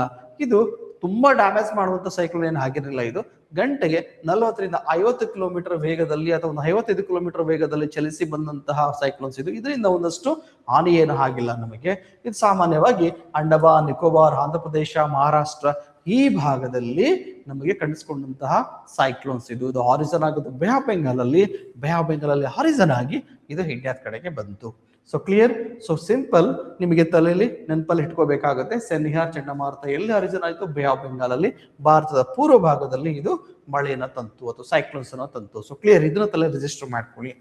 ಇದು ತುಂಬಾ ಡ್ಯಾಮೇಜ್ ಮಾಡುವಂತ ಸೈಕ್ಲೋನ್ ಏನು ಆಗಿರಲಿಲ್ಲ. ಇದು ಗಂಟೆಗೆ 40ರಿಂದ 50 ಕಿಲೋಮೀಟರ್ ವೇಗದಲ್ಲಿ ಅಥವಾ 55 ಕಿಲೋಮೀಟರ್ ವೇಗದಲ್ಲಿ ಚಲಿಸಿ ಬಂದಂತಹ ಸೈಕ್ಲೋನ್ಸ್ ಇದು. ಇದರಿಂದ ಒಂದಷ್ಟು ಹಾನಿ ಏನು ಆಗಿಲ್ಲ ನಮಗೆ. ಇದು ಸಾಮಾನ್ಯವಾಗಿ ಅಂಡಮಾನ್, ನಿಕೋಬಾರ್, ಆಂಧ್ರ ಪ್ರದೇಶ, ಮಹಾರಾಷ್ಟ್ರ ಈ ಭಾಗದಲ್ಲಿ ನಮಗೆ ಕಾಣಿಸ್ಕೊಂಡಂತಹ ಸೈಕ್ಲೋನ್ಸ್ ಇದು. ಇದು ಹಾರಿಸನ್ ಆಗೋದು ಬೇ ಆಫ್ ಬೆಂಗಾಲ್ ಅಲ್ಲಿ, ಬೇ ಆಫ್ ಬೆಂಗಾಲ್ ಅಲ್ಲಿ ಹಾರಿಸನ್ ಆಗಿ ಇದು ಇಂಡಿಯಾದ ಕಡೆಗೆ ಬಂತು. ಸೊ ಕ್ಲಿಯರ್, ಸೊ ಸಿಂಪಲ್, ನಿಮಗೆ ತಲೆಯಲ್ಲಿ ನೆನಪಲ್ಲಿ ಇಟ್ಕೋಬೇಕಾಗುತ್ತೆ. ಸೆನ್ಯಾರ್ ಚಂಡಮಾರುತ ಎಲ್ಲಿ ಹಾರಿಸನ್ ಆಯ್ತು, ಬೇ ಆಫ್ ಬೆಂಗಾಲ್ ಅಲ್ಲಿ, ಭಾರತದ ಪೂರ್ವ ಭಾಗದಲ್ಲಿ ಇದು ಮಳೆಯನ್ನ ತಂತು ಅಥವಾ ಸೈಕ್ಲೋನ್ಸ್ ಅನ್ನ ತಂತು. ಸೊ ಕ್ಲಿಯರ್, ಇದನ್ನ ತಲೆ ರಿಜಿಸ್ಟರ್ ಮಾಡ್ಕೊಳ್ಳಿ.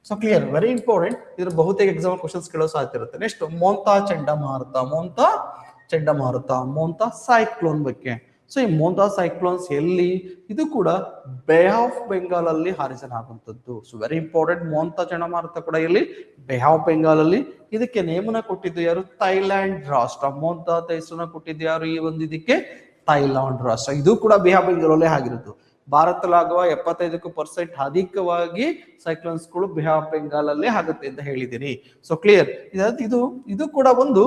So clear, very important. ಇದ್ರ ಬಹುತೇಕ ಎಕ್ಸಾಮ್ ಕ್ವಶನ್ಸ್ ಕೇಳೋ ಸಾಧ್ಯತೆ ಇರುತ್ತೆ. ನೆಕ್ಸ್ಟ್ ಮೋಂತಾ ಚಂಡಮಾರುತ. ಮೋಂತಾ ಚಂಡಮಾರುತ, ಮೋಂತಾ ಸೈಕ್ಲೋನ್ ಬಗ್ಗೆ. ಸೊ ಈ ಮೋಂತಾ ಸೈಕ್ಲೋನ್ಸ್ ಎಲ್ಲಿ, ಇದು ಕೂಡ ಬೇ ಆಫ್ ಬೆಂಗಾಲ್ ಅಲ್ಲಿ ಹಾರಿಸನ್ ಆಗುವಂತದ್ದು. ಸೊ ವೆರಿ ಇಂಪಾರ್ಟೆಂಟ್, ಮೋಂತಾ ಚಂಡಮಾರುತ ಕೂಡ ಇಲ್ಲಿ ಬೇ ಆಫ್ ಬೆಂಗಾಲ್ ಅಲ್ಲಿ. ಇದಕ್ಕೆ ನೇಮನ ಕೊಟ್ಟಿದ್ದು ಯಾರು, ಥೈಲ್ಯಾಂಡ್ ರಾಷ್ಟ್ರ. ಮೋಂತಾ ಹೆಸರನ್ನ ಕೊಟ್ಟಿದ್ದು ಯಾರು ಈ ಒಂದು ಇದಕ್ಕೆ, ಥೈಲ್ಯಾಂಡ್ ರಾಷ್ಟ್ರ. ಇದು ಕೂಡ ಬೇ ಆಫ್ ಬೆಂಗಾಲ್ ಅಲ್ಲೇ ಆಗಿರೋದು. ಭಾರತದಲ್ಲಾಗುವ 75% ಅಧಿಕವಾಗಿ ಸೈಕ್ಲೋನ್ಸ್ಗಳು ಬೇ ಆಫ್ ಬೆಂಗಾಲ್ ಅಲ್ಲೇ ಆಗುತ್ತೆ ಅಂತ ಹೇಳಿದಿರಿ. ಸೊ ಕ್ಲಿಯರ್, ಇದು ಕೂಡ ಒಂದು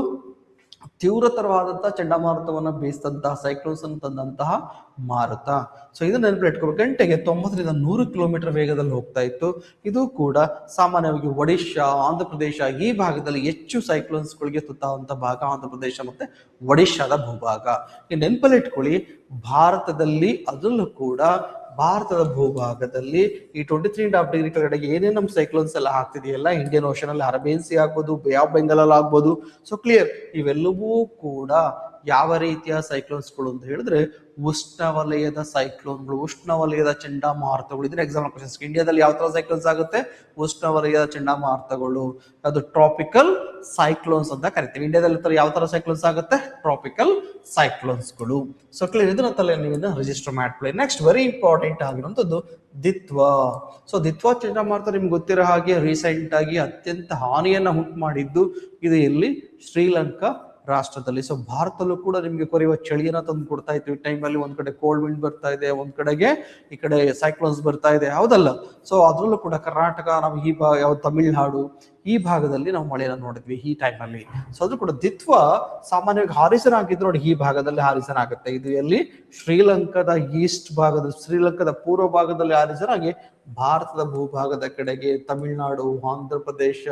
ತೀವ್ರತರವಾದಂತಹ ಚಂಡಮಾರುತವನ್ನ ಬೀಸಿದಂತಹ ಸೈಕ್ಲೋನ್ಸ್ ಅನ್ನು ತಂದಂತಹ ಮಾರುತ. ಸೊ ಇದನ್ನ ನೆನಪಲ್ಲಿ ಇಟ್ಕೋಬೇಕು. ಗಂಟೆಗೆ 90ರಿಂದ 100 ಕಿಲೋಮೀಟರ್ ವೇಗದಲ್ಲಿ ಹೋಗ್ತಾ ಇತ್ತು. ಇದು ಕೂಡ ಸಾಮಾನ್ಯವಾಗಿ ಒಡಿಶಾ, ಆಂಧ್ರ ಪ್ರದೇಶ ಈ ಭಾಗದಲ್ಲಿ ಹೆಚ್ಚು ಸೈಕ್ಲೋನ್ಸ್ಗಳಿಗೆ ತುತ್ತಾದಂತಹ ಭಾಗ ಆಂಧ್ರ ಪ್ರದೇಶ ಮತ್ತೆ ಒಡಿಶಾದ ಭೂಭಾಗ. ಈ ನೆನಪಲ್ಲಿ ಇಟ್ಕೊಳ್ಳಿ, ಭಾರತದಲ್ಲಿ ಅದರಲ್ಲೂ ಕೂಡ ಭಾರತದ ಭೂಭಾಗದಲ್ಲಿ ಈ 23.5 ಡಿಗ್ರಿ ಕೆಳಗಡೆಗೆ ಏನೇನು ನಮ್ಮ ಸೈಕ್ಲೋನ್ಸ್ ಎಲ್ಲ ಆಗ್ತಿದೆಯಲ್ಲ, ಇಂಡಿಯನ್ ಓಷನ್ ಅಲ್ಲಿ ಅರೇಬಿಯನ್ ಸಿ ಆಗ್ಬೋದು, ಬೇ ಆಫ್ ಬೆಂಗಾಲ್ ಅಲ್ಲಿ ಆಗ್ಬೋದು. ಸೊ ಕ್ಲಿಯರ್, ಇವೆಲ್ಲವೂ ಕೂಡ ಯಾವ ರೀತಿಯ ಸೈಕ್ಲೋನ್ಸ್ಗಳು ಅಂತ ಹೇಳಿದ್ರೆ ಉಷ್ಣವಲಯದ ಸೈಕ್ಲೋನ್ಗಳು, ಉಷ್ಣವಲಯದ ಚಂಡಮಾರುತಗಳು. ಇದನ್ನ ಎಕ್ಸಾಮ್ ಕ್ವಶನ್ಸ್. ಇಂಡಿಯಾದಲ್ಲಿ ಯಾವ ತರ ಸೈಕ್ಲೋನ್ಸ್ ಆಗುತ್ತೆ, ಉಷ್ಣವಲಯದ ಚಂಡಮಾರುತಗಳು, ಅದು ಟ್ರಾಪಿಕಲ್ ಸೈಕ್ಲೋನ್ಸ್ ಅಂತ ಕರಿತೀವಿ. ಇಂಡಿಯಾದಲ್ಲಿ ಯಾವ ತರ ಸೈಕ್ಲೋನ್ಸ್ ಆಗುತ್ತೆ, ಟ್ರಾಪಿಕಲ್ ಸೈಕ್ಲೋನ್ಸ್ಗಳು. ಸೊ ಕ್ಲಿಯರ್, ಇದನ್ನ ತಲೆ ನೀವು ರಿಜಿಸ್ಟರ್ ಮಾಡ್ಕೊಳ್ಳಿ. ನೆಕ್ಸ್ಟ್ ವೆರಿ ಇಂಪಾರ್ಟೆಂಟ್ ಆಗಿರುವಂತದ್ದು ದಿತ್ವಾ. ಸೊ ದಿತ್ವಾ ಚಂಡಮಾರುತ ನಿಮ್ಗೆ ಗೊತ್ತಿರೋ ಹಾಗೆ ರೀಸೆಂಟ್ ಆಗಿ ಅತ್ಯಂತ ಹಾನಿಯನ್ನ ಉಂಟು ಮಾಡಿದ್ದು ಇದು ಎಲ್ಲಿ, ಶ್ರೀಲಂಕಾ ರಾಷ್ಟ್ರದಲ್ಲಿ. ಸೊ ಭಾರತದಲ್ಲೂ ಕೂಡ ನಿಮ್ಗೆ ಕೊರೆಯುವ ಚಳಿಯನ್ನ ತಂದು ಕೊಡ್ತಾ ಇತ್ತು. ಈ ಟೈಮಲ್ಲಿ ಒಂದ್ ಕಡೆ ಕೋಲ್ಡ್ ವಿಂಡ್ ಬರ್ತಾ ಇದೆ, ಒಂದ್ ಕಡೆಗೆ ಈ ಕಡೆ ಸೈಕ್ಲೋನ್ಸ್ ಬರ್ತಾ ಇದೆ, ಹೌದಲ್ಲ. ಸೊ ಅದ್ರಲ್ಲೂ ಕೂಡ ಕರ್ನಾಟಕ, ನಾವು ಯಾವ ತಮಿಳ್ನಾಡು ಈ ಭಾಗದಲ್ಲಿ ನಾವು ಮಳೆಯನ್ನು ನೋಡಿದ್ವಿ ಈ ಟೈಮಲ್ಲಿ. ಸೊ ಅದು ಕೂಡ ದ್ವಿತ್ವ ಸಾಮಾನ್ಯವಾಗಿ ಹಾರಿಸನ್ ಆಗಿದ್ರು ನೋಡಿ, ಈ ಭಾಗದಲ್ಲಿ ಹಾರಿಸನ್ ಆಗುತ್ತೆ. ಇದು ಎಲ್ಲಿ ಶ್ರೀಲಂಕಾದ ಈಸ್ಟ್ ಭಾಗದಲ್ಲಿ, ಶ್ರೀಲಂಕಾದ ಪೂರ್ವ ಭಾಗದಲ್ಲಿ ಹಾರಿಸನ್ ಆಗಿ ಭಾರತದ ಭೂಭಾಗದ ಕಡೆಗೆ ತಮಿಳುನಾಡು, ಆಂಧ್ರ ಪ್ರದೇಶ,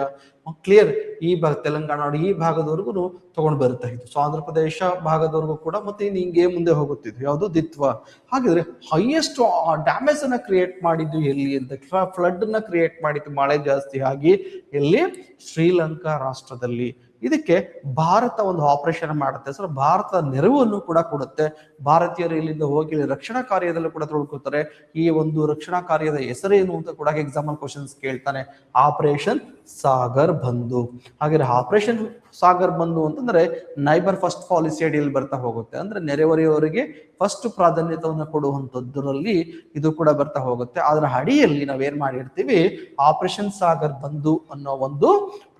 ಕ್ಲಿಯರ್ ಈ ಭಾಗ, ತೆಲಂಗಾಣ ಈ ಭಾಗದವರೆಗೂ ತಗೊಂಡು ಬರುತ್ತೆ ಇದು. ಸೊ ಆಂಧ್ರ ಪ್ರದೇಶ ಭಾಗದವರೆಗೂ ಕೂಡ ಮತ್ತೆ ಹಿಂಗೆ ಮುಂದೆ ಹೋಗುತ್ತಿದ್ದು ಯಾವುದು ದ್ವಿತ್ವ. ಹಾಗಿದ್ರೆ ಹೈಯೆಸ್ಟ್ ಡ್ಯಾಮೇಜ್ ಅನ್ನ ಕ್ರಿಯೇಟ್ ಮಾಡಿದ್ದು ಎಲ್ಲಿ ಅಂತ, ಫ್ಲಡ್ ಅನ್ನ ಕ್ರಿಯೇಟ್ ಮಾಡಿದ್ದು ಮಳೆ ಜಾಸ್ತಿ ಆಗಿ ಎಲ್ಲಿ ಶ್ರೀಲಂಕಾ ರಾಷ್ಟ್ರದಲ್ಲಿ. ಇದಕ್ಕೆ ಭಾರತ ಒಂದು ಆಪರೇಷನ್ ಮಾಡುತ್ತೆ. ಸೊ ಭಾರತದ ನೆರವನ್ನು ಕೂಡ ಕೊಡುತ್ತೆ. ಭಾರತೀಯರು ಇಲ್ಲಿಂದ ಹೋಗಿ ರಕ್ಷಣಾ ಕಾರ್ಯದಲ್ಲೂ ಕೂಡ ತೊಡ್ಕೊತಾರೆ. ಈ ಒಂದು ರಕ್ಷಣಾ ಕಾರ್ಯದ ಹೆಸರೇನು ಅಂತ ಕೂಡ ಎಕ್ಸಾಂಪಲ್ ಕ್ವಶನ್ಸ್ ಕೇಳ್ತಾನೆ. ಆಪರೇಷನ್ ಸಾಗರ್ ಬಂಧು. ಹಾಗೆ ಆಪರೇಷನ್ ಸಾಗರ್ ಬಂಧು ಅಂತಂದ್ರೆ ನೈಬರ್ ಫಸ್ಟ್ ಪಾಲಿಸಿ ಅಡಿಯಲ್ಲಿ ಬರ್ತಾ ಹೋಗುತ್ತೆ. ಅಂದ್ರೆ ನೆರೆಹೊರೆಯವರಿಗೆ ಫಸ್ಟ್ ಪ್ರಾಧಾನ್ಯತೆಯನ್ನು ಕೊಡುವಂತದ್ರಲ್ಲಿ ಇದು ಕೂಡ ಬರ್ತಾ ಹೋಗುತ್ತೆ. ಅದರ ಅಡಿಯಲ್ಲಿ ನಾವೇನ್ ಮಾಡಿರ್ತೀವಿ, ಆಪರೇಷನ್ ಸಾಗರ್ ಬಂಧು ಅನ್ನೋ ಒಂದು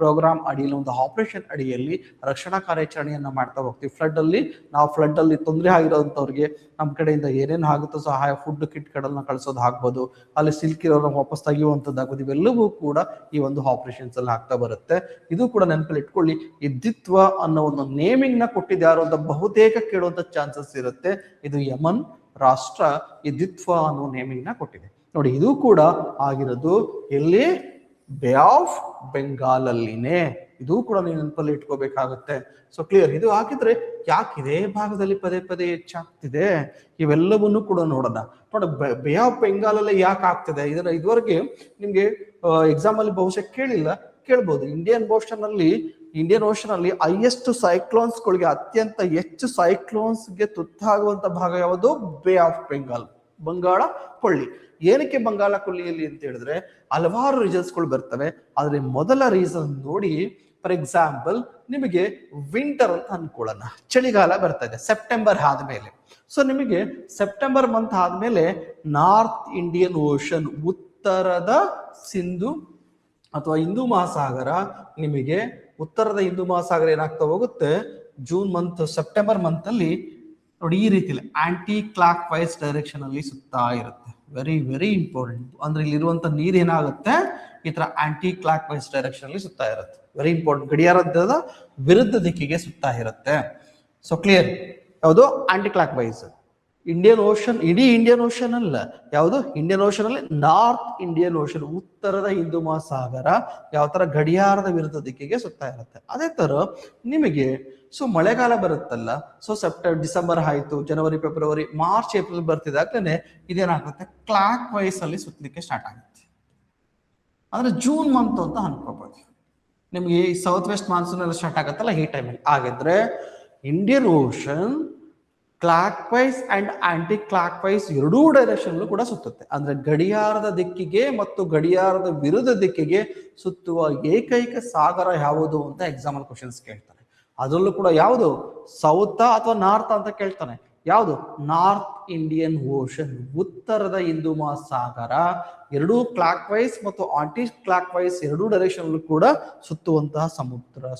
ಪ್ರೋಗ್ರಾಮ್ ಅಡಿಯಲ್ಲಿ, ಒಂದು ಆಪರೇಷನ್ ಅಡಿಯಲ್ಲಿ ರಕ್ಷಣಾ ಕಾರ್ಯಾಚರಣೆಯನ್ನ ಮಾಡ್ತಾ ಹೋಗ್ತೀವಿ. ಫ್ಲಡ್ ಅಲ್ಲಿ ತೊಂದರೆ ಆಗಿರೋಂಥವ್ರಿಗೆ ನಮ್ಮ ಕಡೆಯಿಂದ ಏನೇನು ಆಗುತ್ತೋ ಸಹಾಯ, ಫುಡ್ ಕಿಟ್ ಗಳನ್ನ ಕಳಿಸೋದು ಆಗ್ಬೋದು, ಅಲ್ಲಿ ಸಿಲ್ಕಿರೋನ ವಾಪಸ್ ತೆಗೆಯುವಂಥದ್ದಾಗ್ಬೋದು, ಇವೆಲ್ಲವೂ ಕೂಡ ಈ ಒಂದು ಆಪರೇಷನ್ಸ್ ಅಲ್ಲಿ ಆಗ್ತಾ ಬರುತ್ತೆ. ಇದು ಕೂಡ ನೆನಪಲ್ಲಿ ಇಟ್ಕೊಳ್ಳಿ. ಈ ದ್ವಿತ್ವ ಅನ್ನೋ ಒಂದು ನೇಮಿಂಗ್ ನ ಕೊಟ್ಟಿದ್ದು ಯಾರು ಅಂತ ಬಹುತೇಕ ಕೇಳುವಂತ ಚಾನ್ಸಸ್ ಇರುತ್ತೆ. ಇದು ಯಮನ್ ರಾಷ್ಟ್ರ ಈ ದ್ವಿತ್ವ ಅನ್ನೋ ನೇಮಿಂಗ್ ನ ಕೊಟ್ಟಿದೆ ನೋಡಿ. ಇದು ಕೂಡ ಆಗಿರೋದು ಎಲ್ಲಿ, ಬೇ ಆಫ್ ಬೆಂಗಾಲ್ ಅಲ್ಲಿನೇ. ಇದು ಕೂಡ ನೀವು ನೆನಪಲ್ಲಿ ಇಟ್ಕೋಬೇಕಾಗುತ್ತೆ. So clear. ಇದು ಹಾಕಿದ್ರೆ ಯಾಕಿದೆ ಭಾಗದಲ್ಲಿ ಪದೇ ಪದೇ ಹೆಚ್ಚಾಗ್ತಿದೆ, ಇವೆಲ್ಲವನ್ನೂ ಕೂಡ ನೋಡೋಣ. ಬೇ ಆಫ್ ಬೆಂಗಾಲ್ ಅಲ್ಲೇ ಯಾಕೆ ಆಗ್ತಿದೆ ಇದನ್ನ ಇದುವರೆಗೆ ನಿಮ್ಗೆ ಎಕ್ಸಾಮ್ ಅಲ್ಲಿ ಬಹುಶಃ ಕೇಳ್ಬೋದು. ಇಂಡಿಯನ್ ಓಷನ್ ಅಲ್ಲಿ ಹೈಯೆಸ್ಟ್ ಸೈಕ್ಲೋನ್ಸ್ ಗಳಿಗೆ, ಅತ್ಯಂತ ಹೆಚ್ಚು ಸೈಕ್ಲೋನ್ಸ್ ಗೆ ತುತ್ತಾಗುವಂತ ಭಾಗ ಯಾವುದು, ಬೇ ಆಫ್ ಬೆಂಗಾಲ್, ಬಂಗಾಳ ಕೊಳ್ಳಿ. ಏನಕ್ಕೆ ಬಂಗಾಳ ಕೊಲ್ಲಿಯಲ್ಲಿ ಅಂತ ಹೇಳಿದ್ರೆ ಹಲವಾರು ರೀಸನ್ಸ್ ಗಳು ಬರ್ತವೆ. ಆದ್ರೆ ಮೊದಲ ರೀಸನ್ ನೋಡಿ, ಫಾರ್ ಎಕ್ಸಾಂಪಲ್ ನಿಮಗೆ ವಿಂಟರ್ ಅಂತ ಅನ್ಕೊಳ್ಳೋಣ, ಚಳಿಗಾಲ ಬರ್ತಾ ಇದೆ ಸೆಪ್ಟೆಂಬರ್ ಆದ್ಮೇಲೆ. ಸೊ ನಿಮಗೆ ಸೆಪ್ಟೆಂಬರ್ ಮಂತ್ ಆದ್ಮೇಲೆ ನಾರ್ತ್ ಇಂಡಿಯನ್ ಓಷನ್, ಉತ್ತರದ ಸಿಂಧು ಅಥವಾ ಹಿಂದೂ ಮಹಾಸಾಗರ, ನಿಮಗೆ ಉತ್ತರದ ಹಿಂದೂ ಮಹಾಸಾಗರ ಏನಾಗ್ತಾ ಹೋಗುತ್ತೆ, ಜೂನ್ ಮಂತ್, ಸೆಪ್ಟೆಂಬರ್ ಮಂತ್ ಅಲ್ಲಿ ನೋಡಿ ಈ ರೀತಿ ಆಂಟಿ ಕ್ಲಾಕ್ ವೈಸ್ ಡೈರೆಕ್ಷನ್ ಅಲ್ಲಿ ಸುತ್ತಾ ಇರುತ್ತೆ. Very very important. ಅಂದ್ರೆ ಇಲ್ಲಿರುವಂತ ನೀರ್ ಏನಾಗುತ್ತೆ, ಈ ತರ ಆಂಟಿ ಕ್ಲಾಕ್ ವೈಸ್ ಡೈರೆಕ್ಷನ್ ಅಲ್ಲಿ ಸುತ್ತಾ ಇರುತ್ತೆ. Very important. ಗಡಿಯಾರದ ವಿರುದ್ಧ ದಿಕ್ಕಿಗೆ ಸುತ್ತಾ ಇರುತ್ತೆ. So clear. ಯಾವುದು, anticlockwise. Indian Ocean, ಇಡೀ ಇಂಡಿಯನ್ ಓಷನ್ ಅಲ್ಲ, ಯಾವುದು ಇಂಡಿಯನ್ ಓಷನ್ ಅಲ್ಲಿ ನಾರ್ತ್ ಇಂಡಿಯನ್ ಓಷನ್, ಉತ್ತರದ ಹಿಂದೂ ಮಹಾಸಾಗರ ಯಾವ ತರ ಗಡಿಯಾರದ ವಿರುದ್ಧ ದಿಕ್ಕಿಗೆ ಸುತ್ತಾ ಇರುತ್ತೆ. ಅದೇ ತರ ನಿಮಗೆ ಮಳೆಗಾಲ ಬರುತ್ತಲ್ಲ, ಡಿಸೆಂಬರ್ ಆಯ್ತು, ಜನವರಿ, ಫೆಬ್ರವರಿ, ಮಾರ್ಚ್, ಏಪ್ರಿಲ್ ಬರ್ತಿದ್ದಾಗಲೇ ಇದೇನಾಗುತ್ತೆ, ಕ್ಲಾಕ್ ವೈಸ್ ಅಲ್ಲಿ ಸುತ್ತಲಿಕ್ಕೆ ಸ್ಟಾರ್ಟ್ ಆಗುತ್ತೆ. ಅಂದ್ರೆ ಜೂನ್ ಮಂತ್ ಅಂತ ಅನ್ಕೋಬಹುದು. ನಿಮ್ಗೆ ಈ ಸೌತ್ ವೆಸ್ಟ್ ಮಾನ್ಸೂನ್ ಎಲ್ಲ ಸ್ಟಾರ್ಟ್ ಆಗುತ್ತಲ್ಲ ಈ ಟೈಮಲ್ಲಿ. ಹಾಗಿದ್ರೆ Indian Ocean clockwise and anticlockwise ಎರಡೂ ಡೈರೆಕ್ಷನ್ ಕೂಡ ಸುತ್ತುತ್ತೆ. ಅಂದ್ರೆ ಗಡಿಯಾರದ ದಿಕ್ಕಿಗೆ ಮತ್ತು ಗಡಿಯಾರದ ವಿರುದ್ಧ ದಿಕ್ಕಿಗೆ ಸುತ್ತುವ ಏಕೈಕ ಸಾಗರ ಯಾವುದು ಅಂತ ಎಕ್ಸಾಂಪಲ್ ಕ್ವಶನ್ಸ್ ಕೇಳ್ತಾನೆ. ಅದರಲ್ಲೂ ಕೂಡ ಯಾವುದು, ಸೌತ್ ಅಥವಾ ನಾರ್ತ್ ಅಂತ ಕೇಳ್ತಾನೆ. ಯಾವುದು, ನಾರ್ತ್ ಇಂಡಿಯನ್ ಓಷನ್, ಉತ್ತರದ ಹಿಂದೂ ಮಹಾಸಾಗರ ಎರಡೂ ಕ್ಲಾಕ್ ವೈಸ್ ಮತ್ತು ಆಂಟಿ ಕ್ಲಾಕ್ ವೈಸ್ ಎರಡೂ ಡೈರೆಕ್ಷನ್ ಕೂಡ ಸುತ್ತುವಂತಹ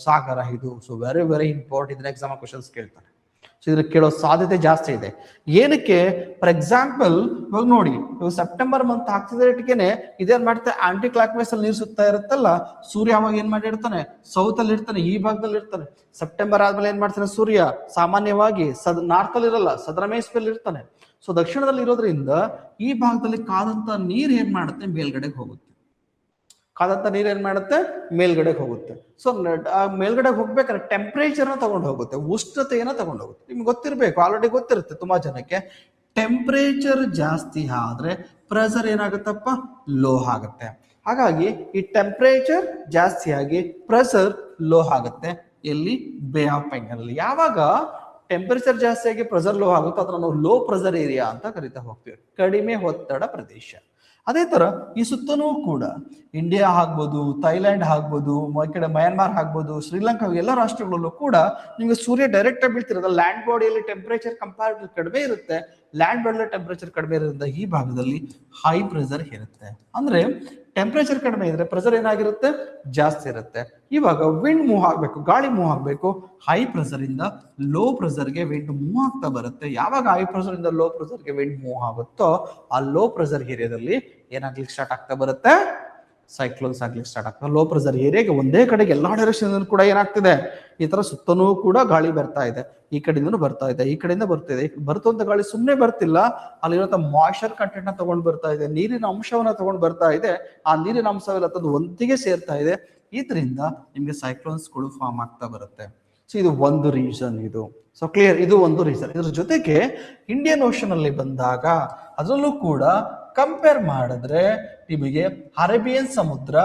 ಸಾಗರ ಇದು. So very very important. ಇದನ್ನ ಎಕ್ಸಾಂಪಲ್ ಕ್ವಶನ್ಸ್ ಕೇಳ್ತಾನೆ. ಸೊ ಇದ್ರ ಕೇಳೋ ಸಾಧ್ಯತೆ ಜಾಸ್ತಿ ಇದೆ. ಏನಕ್ಕೆ, ಫಾರ್ ಎಕ್ಸಾಂಪಲ್ ಇವಾಗ ನೋಡಿ, ಇವಾಗ ಸೆಪ್ಟೆಂಬರ್ ಮಂತ್ ಆಗ್ತಿದ್ದೇಟಿಗೆನೆ ಇದೇನ್ ಮಾಡ್ತಾರೆ, ಆಂಟಿ ಕ್ಲಾಕ್ ವೈಸ್ ಅಲ್ಲಿ ನೀರು ಸುತ್ತಾ ಇರುತ್ತಲ್ಲ, ಸೂರ್ಯ ಅವಾಗ ಏನ್ ಮಾಡಿರ್ತಾನೆ, ಸೌತ್ ಅಲ್ಲಿ ಇರ್ತಾನೆ, ಈ ಭಾಗದಲ್ಲಿ ಇರ್ತಾನೆ. ಸೆಪ್ಟೆಂಬರ್ ಆದ್ಮೇಲೆ ಏನ್ ಮಾಡ್ತಾನೆ, ಸೂರ್ಯ ಸಾಮಾನ್ಯವಾಗಿ ನಾರ್ತ್ ಅಲ್ಲಿ ಇರಲ್ಲ, ಸದರ್ನ್ ಹೆಮಿಸ್ಫಿಯರ್ ಇರ್ತಾನೆ. ಸೊ ದಕ್ಷಿಣದಲ್ಲಿ ಇರೋದ್ರಿಂದ ಈ ಭಾಗದಲ್ಲಿ ಕಾದಂತ ನೀರ್ ಏನ್ ಮಾಡುತ್ತೆ, ಮೇಲ್ಗಡೆಗೆ ಹೋಗುತ್ತೆ. ಕಾದಂತ ನೀರ್ ಏನ್ ಮಾಡುತ್ತೆ, ಮೇಲ್ಗಡೆಗೆ ಹೋಗುತ್ತೆ. ಸೊ ಮೇಲ್ಗಡೆ ಹೋಗ್ಬೇಕಾದ್ರೆ ಟೆಂಪರೇಚರ್ ನ ತಗೊಂಡು ಹೋಗುತ್ತೆ, ಉಷ್ಣತೆಯನ್ನ ತಗೊಂಡು ಹೋಗುತ್ತೆ. ನಿಮ್ಗೆ ಗೊತ್ತಿರ್ಬೇಕು, ಆಲ್ರೆಡಿ ಗೊತ್ತಿರುತ್ತೆ ತುಂಬಾ ಜನಕ್ಕೆ. ಟೆಂಪರೇಚರ್ ಜಾಸ್ತಿ ಆದ್ರೆ ಪ್ರೆಷರ್ ಏನಾಗುತ್ತಪ್ಪ, ಲೋ ಆಗುತ್ತೆ. ಹಾಗಾಗಿ ಈ ಟೆಂಪರೇಚರ್ ಜಾಸ್ತಿ ಆಗಿ ಪ್ರೆಷರ್ ಲೋ ಆಗುತ್ತೆ. ಎಲ್ಲಿ, ಬೇ ಆಫ್ ಬೆಂಗಾಲ್ ಅಲ್ಲಿ. ಯಾವಾಗ ಟೆಂಪರೇಚರ್ ಜಾಸ್ತಿ ಆಗಿ ಪ್ರೆಷರ್ ಲೋ ಆಗುತ್ತೆ ಅದನ್ನ ನಾವು ಲೋ ಪ್ರೆಷರ್ ಏರಿಯಾ ಅಂತ ಕರಿತಾ ಹೋಗ್ತೀವಿ, ಕಡಿಮೆ ಒತ್ತಡ ಪ್ರದೇಶ. ಅದೇ ತರ ಈ ಸುತ್ತನೂ ಕೂಡ ಇಂಡಿಯಾ ಆಗ್ಬೋದು, ಥೈಲ್ಯಾಂಡ್ ಆಗ್ಬೋದು, ಈ ಕಡೆ ಮಯನ್ಮಾರ್ ಆಗ್ಬೋದು, ಶ್ರೀಲಂಕಾ, ಎಲ್ಲ ರಾಷ್ಟ್ರಗಳಲ್ಲೂ ಕೂಡ ನಿಮ್ಗೆ ಸೂರ್ಯ ಡೈರೆಕ್ಟ್ ಆಗಿ ಬೀಳ್ತಿರೋದು. ಲ್ಯಾಂಡ್ ಬಾಡಿಯಲ್ಲಿ ಟೆಂಪರೇಚರ್ ಕಂಪ್ಯಾರಿಟಿವ್ ಕಡಿಮೆ ಇರುತ್ತೆ, ಲ್ಯಾಂಡ್ ಬಾಡಿಯಲ್ಲಿ ಟೆಂಪರೇಚರ್ ಕಡಿಮೆ ಇರೋದ್ರಿಂದ ಈ ಭಾಗದಲ್ಲಿ ಹೈ ಪ್ರೆಷರ್ ಇರುತ್ತೆ. ಅಂದ್ರೆ ಟೆಂಪರೇಚರ್ ಕಡಿಮೆ ಇದ್ರೆ ಪ್ರೆಷರ್ ಏನಾಗಿರುತ್ತೆ, ಜಾಸ್ತಿ ಇರುತ್ತೆ. ಇವಾಗ ವಿಂಡ್ ಮೂವ್ ಆಗ್ಬೇಕು, ಗಾಳಿ ಮೂವ್ ಆಗ್ಬೇಕು, ಹೈ ಪ್ರೆಷರ್ ಇಂದ ಲೋ ಪ್ರೆಷರ್ಗೆ ವಿಂಡ್ ಮೂವ್ ಆಗ್ತಾ ಬರುತ್ತೆ. ಯಾವಾಗ ಹೈ ಪ್ರೆಷರ್ ಇಂದ ಲೋ ಪ್ರೆಷರ್ಗೆ ವಿಂಡ್ ಮೂವ್ ಆಗುತ್ತೋ ಆ ಲೋ ಪ್ರೆಷರ್ ಏರಿಯಾದಲ್ಲಿ ಏನಾಗ್ಲಿಕ್ಕೆ ಸ್ಟಾರ್ಟ್ ಆಗ್ತಾ ಬರುತ್ತೆ, ಸೈಕ್ಲೋನ್ಸ್ ಆಗ್ಲಿಕ್ಕೆ ಸ್ಟಾರ್ಟ್ ಆಗ್ತದೆ. ಲೋ ಪ್ರೆಷರ್ ಏರಿಯಾಗೆ ಒಂದೇ ಕಡೆಗೆ ಎಲ್ಲಾ ಡೈರೆಕ್ಷನ್ ಕೂಡ ಏನಾಗ್ತಿದೆ, ಈ ತರ ಸುತ್ತನೂ ಕೂಡ ಗಾಳಿ ಬರ್ತಾ ಇದೆ, ಈ ಕಡೆಯಿಂದನೂ ಬರ್ತಾ ಇದೆ, ಈ ಕಡೆಯಿಂದ ಬರ್ತಿದೆ. ಬರ್ತಂತ ಗಾಳಿ ಸುಮ್ಮನೆ ಬರ್ತಿಲ್ಲ, ಅಲ್ಲಿರುವಂತ ಮಾಯ್ಚರ್ ಕಂಟೆಂಟ್ ನ ತಗೊಂಡ್ ಬರ್ತಾ ಇದೆ, ನೀರಿನ ಅಂಶವನ್ನ ತಗೊಂಡ್ ಬರ್ತಾ ಇದೆ. ಆ ನೀರಿನ ಅಂಶವೆಲ್ಲ ತಂದು ಒಂದಿಗೆ ಸೇರ್ತಾ ಇದೆ. ಇದರಿಂದ ನಿಮ್ಗೆ ಸೈಕ್ಲೋನ್ಸ್ಗಳು ಫಾರ್ಮ್ ಆಗ್ತಾ ಬರುತ್ತೆ. ಸೊ ಇದು ಒಂದು ರೀಸನ್. ಇದು ಸೊ ಕ್ಲಿಯರ್, ಇದು ಒಂದು ರೀಸನ್. ಇದ್ರ ಜೊತೆಗೆ ಇಂಡಿಯನ್ ಓಷನ್ ಅಲ್ಲಿ ಬಂದಾಗ ಅದರಲ್ಲೂ ಕೂಡ ಕಂಪೇರ್ ಮಾಡಿದ್ರೆ ನಿಮಗೆ ಅರೇಬಿಯನ್ ಸಮುದ್ರ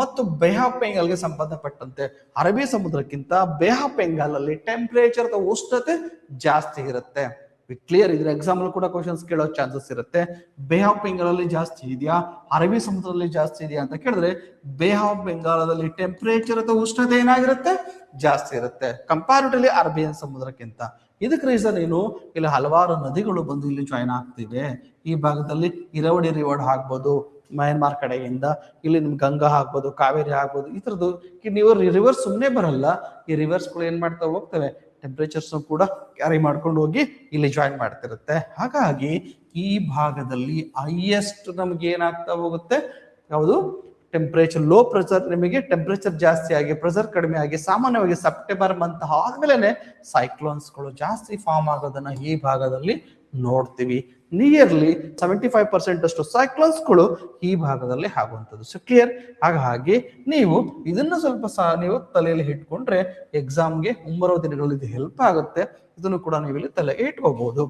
ಮತ್ತು ಬೇ ಆಫ್ ಬೆಂಗಾಲ್ಗೆ ಸಂಬಂಧಪಟ್ಟಂತೆ ಅರೇಬಿಯ ಸಮುದ್ರಕ್ಕಿಂತ ಬೇ ಆಫ್ ಬೆಂಗಾಲ್ ಅಲ್ಲಿ ಟೆಂಪರೇಚರ್ ಉಷ್ಣತೆ ಜಾಸ್ತಿ ಇರುತ್ತೆ. ಕ್ಲಿಯರ್, ಇದ್ರ ಎಕ್ಸಾಂಪಲ್ ಕೂಡ ಕ್ವಶನ್ಸ್ ಕೇಳೋ ಚಾನ್ಸಸ್ ಇರುತ್ತೆ. ಬೇ ಆಫ್ ಬೆಂಗಾಲ್ ಅಲ್ಲಿ ಜಾಸ್ತಿ ಇದೆಯಾ, ಅರೇಬಿಯ ಸಮುದ್ರದಲ್ಲಿ ಜಾಸ್ತಿ ಇದೆಯಾ ಅಂತ ಕೇಳಿದ್ರೆ ಬೇ ಆಫ್ ಬೆಂಗಾಲದಲ್ಲಿ ಟೆಂಪರೇಚರ್ ಅಥವಾ ಉಷ್ಣತೆ ಏನಾಗಿರುತ್ತೆ, ಜಾಸ್ತಿ ಇರುತ್ತೆ ಕಂಪ್ಯಾರಿಟಿವ್ಲಿ ಅರೇಬಿಯನ್ ಸಮುದ್ರಕ್ಕಿಂತ. ಇದಕ್ಕೆ ರೀಸನ್ ಏನು, ಇಲ್ಲಿ ಹಲವಾರು ನದಿಗಳು ಬಂದು ಇಲ್ಲಿ ಜಾಯಿನ್ ಆಗ್ತಿವೆ. ಈ ಭಾಗದಲ್ಲಿ ಇರವಡಿ ರಿವರ್ ಆಗ್ಬೋದು ಮಯನ್ಮಾರ್ ಕಡೆಯಿಂದ, ಇಲ್ಲಿ ನಿಮ್ಗೆ ಗಂಗಾ ಆಗ್ಬೋದು, ಕಾವೇರಿ ಆಗ್ಬೋದು. ಈ ತರದ್ದು ನೀವು ರಿವರ್ಸ್ ಸುಮ್ಮನೆ ಬರಲ್ಲ, ಈ ರಿವರ್ಸ್ಗಳು ಏನ್ ಮಾಡ್ತಾ ಹೋಗ್ತವೆ, ಟೆಂಪರೇಚರ್ಸ್ ಕೂಡ ಕ್ಯಾರಿ ಮಾಡ್ಕೊಂಡು ಹೋಗಿ ಇಲ್ಲಿ ಜಾಯಿನ್ ಮಾಡ್ತಿರುತ್ತೆ. ಹಾಗಾಗಿ ಈ ಭಾಗದಲ್ಲಿ ಹೈಯೆಸ್ಟ್ ನಮ್ಗೆ ಏನಾಗ್ತಾ ಹೋಗುತ್ತೆ, ಯಾವುದು ಟೆಂಪರೇಚರ್ ಲೋ ಪ್ರೆಷರ್, ನಿಮಗೆ ಟೆಂಪರೇಚರ್ ಜಾಸ್ತಿ ಆಗಿ ಪ್ರೆಷರ್ ಕಡಿಮೆ ಆಗಿ ಸಾಮಾನ್ಯವಾಗಿ ಸೆಪ್ಟೆಂಬರ್ ಮಂತ್ ಆದ್ಮೇಲೆ ಸೈಕ್ಲೋನ್ಸ್ಗಳು ಜಾಸ್ತಿ ಫಾರ್ಮ್ ಆಗೋದನ್ನ ಈ ಭಾಗದಲ್ಲಿ ನೋಡ್ತೀವಿ. ನಿಯರ್ಲಿ 75% ಅಷ್ಟು ಸೈಕ್ಲೋನ್ಸ್ಗಳು ಈ ಭಾಗದಲ್ಲಿ ಆಗುವಂಥದ್ದು. So clear. ಹಾಗಾಗಿ ನೀವು ಇದನ್ನ ಸ್ವಲ್ಪ ನೀವು ತಲೆಯಲ್ಲಿ ಇಟ್ಕೊಂಡ್ರೆ ಎಕ್ಸಾಮ್ಗೆ ಮುಂಬರುವ ದಿನಗಳಲ್ಲಿ ಇದು ಹೆಲ್ಪ್ ಆಗುತ್ತೆ. ಇದನ್ನು ಕೂಡ ನೀವು ಇಲ್ಲಿ ತಲೆಗೆ ಇಟ್ಕೋಬಹುದು.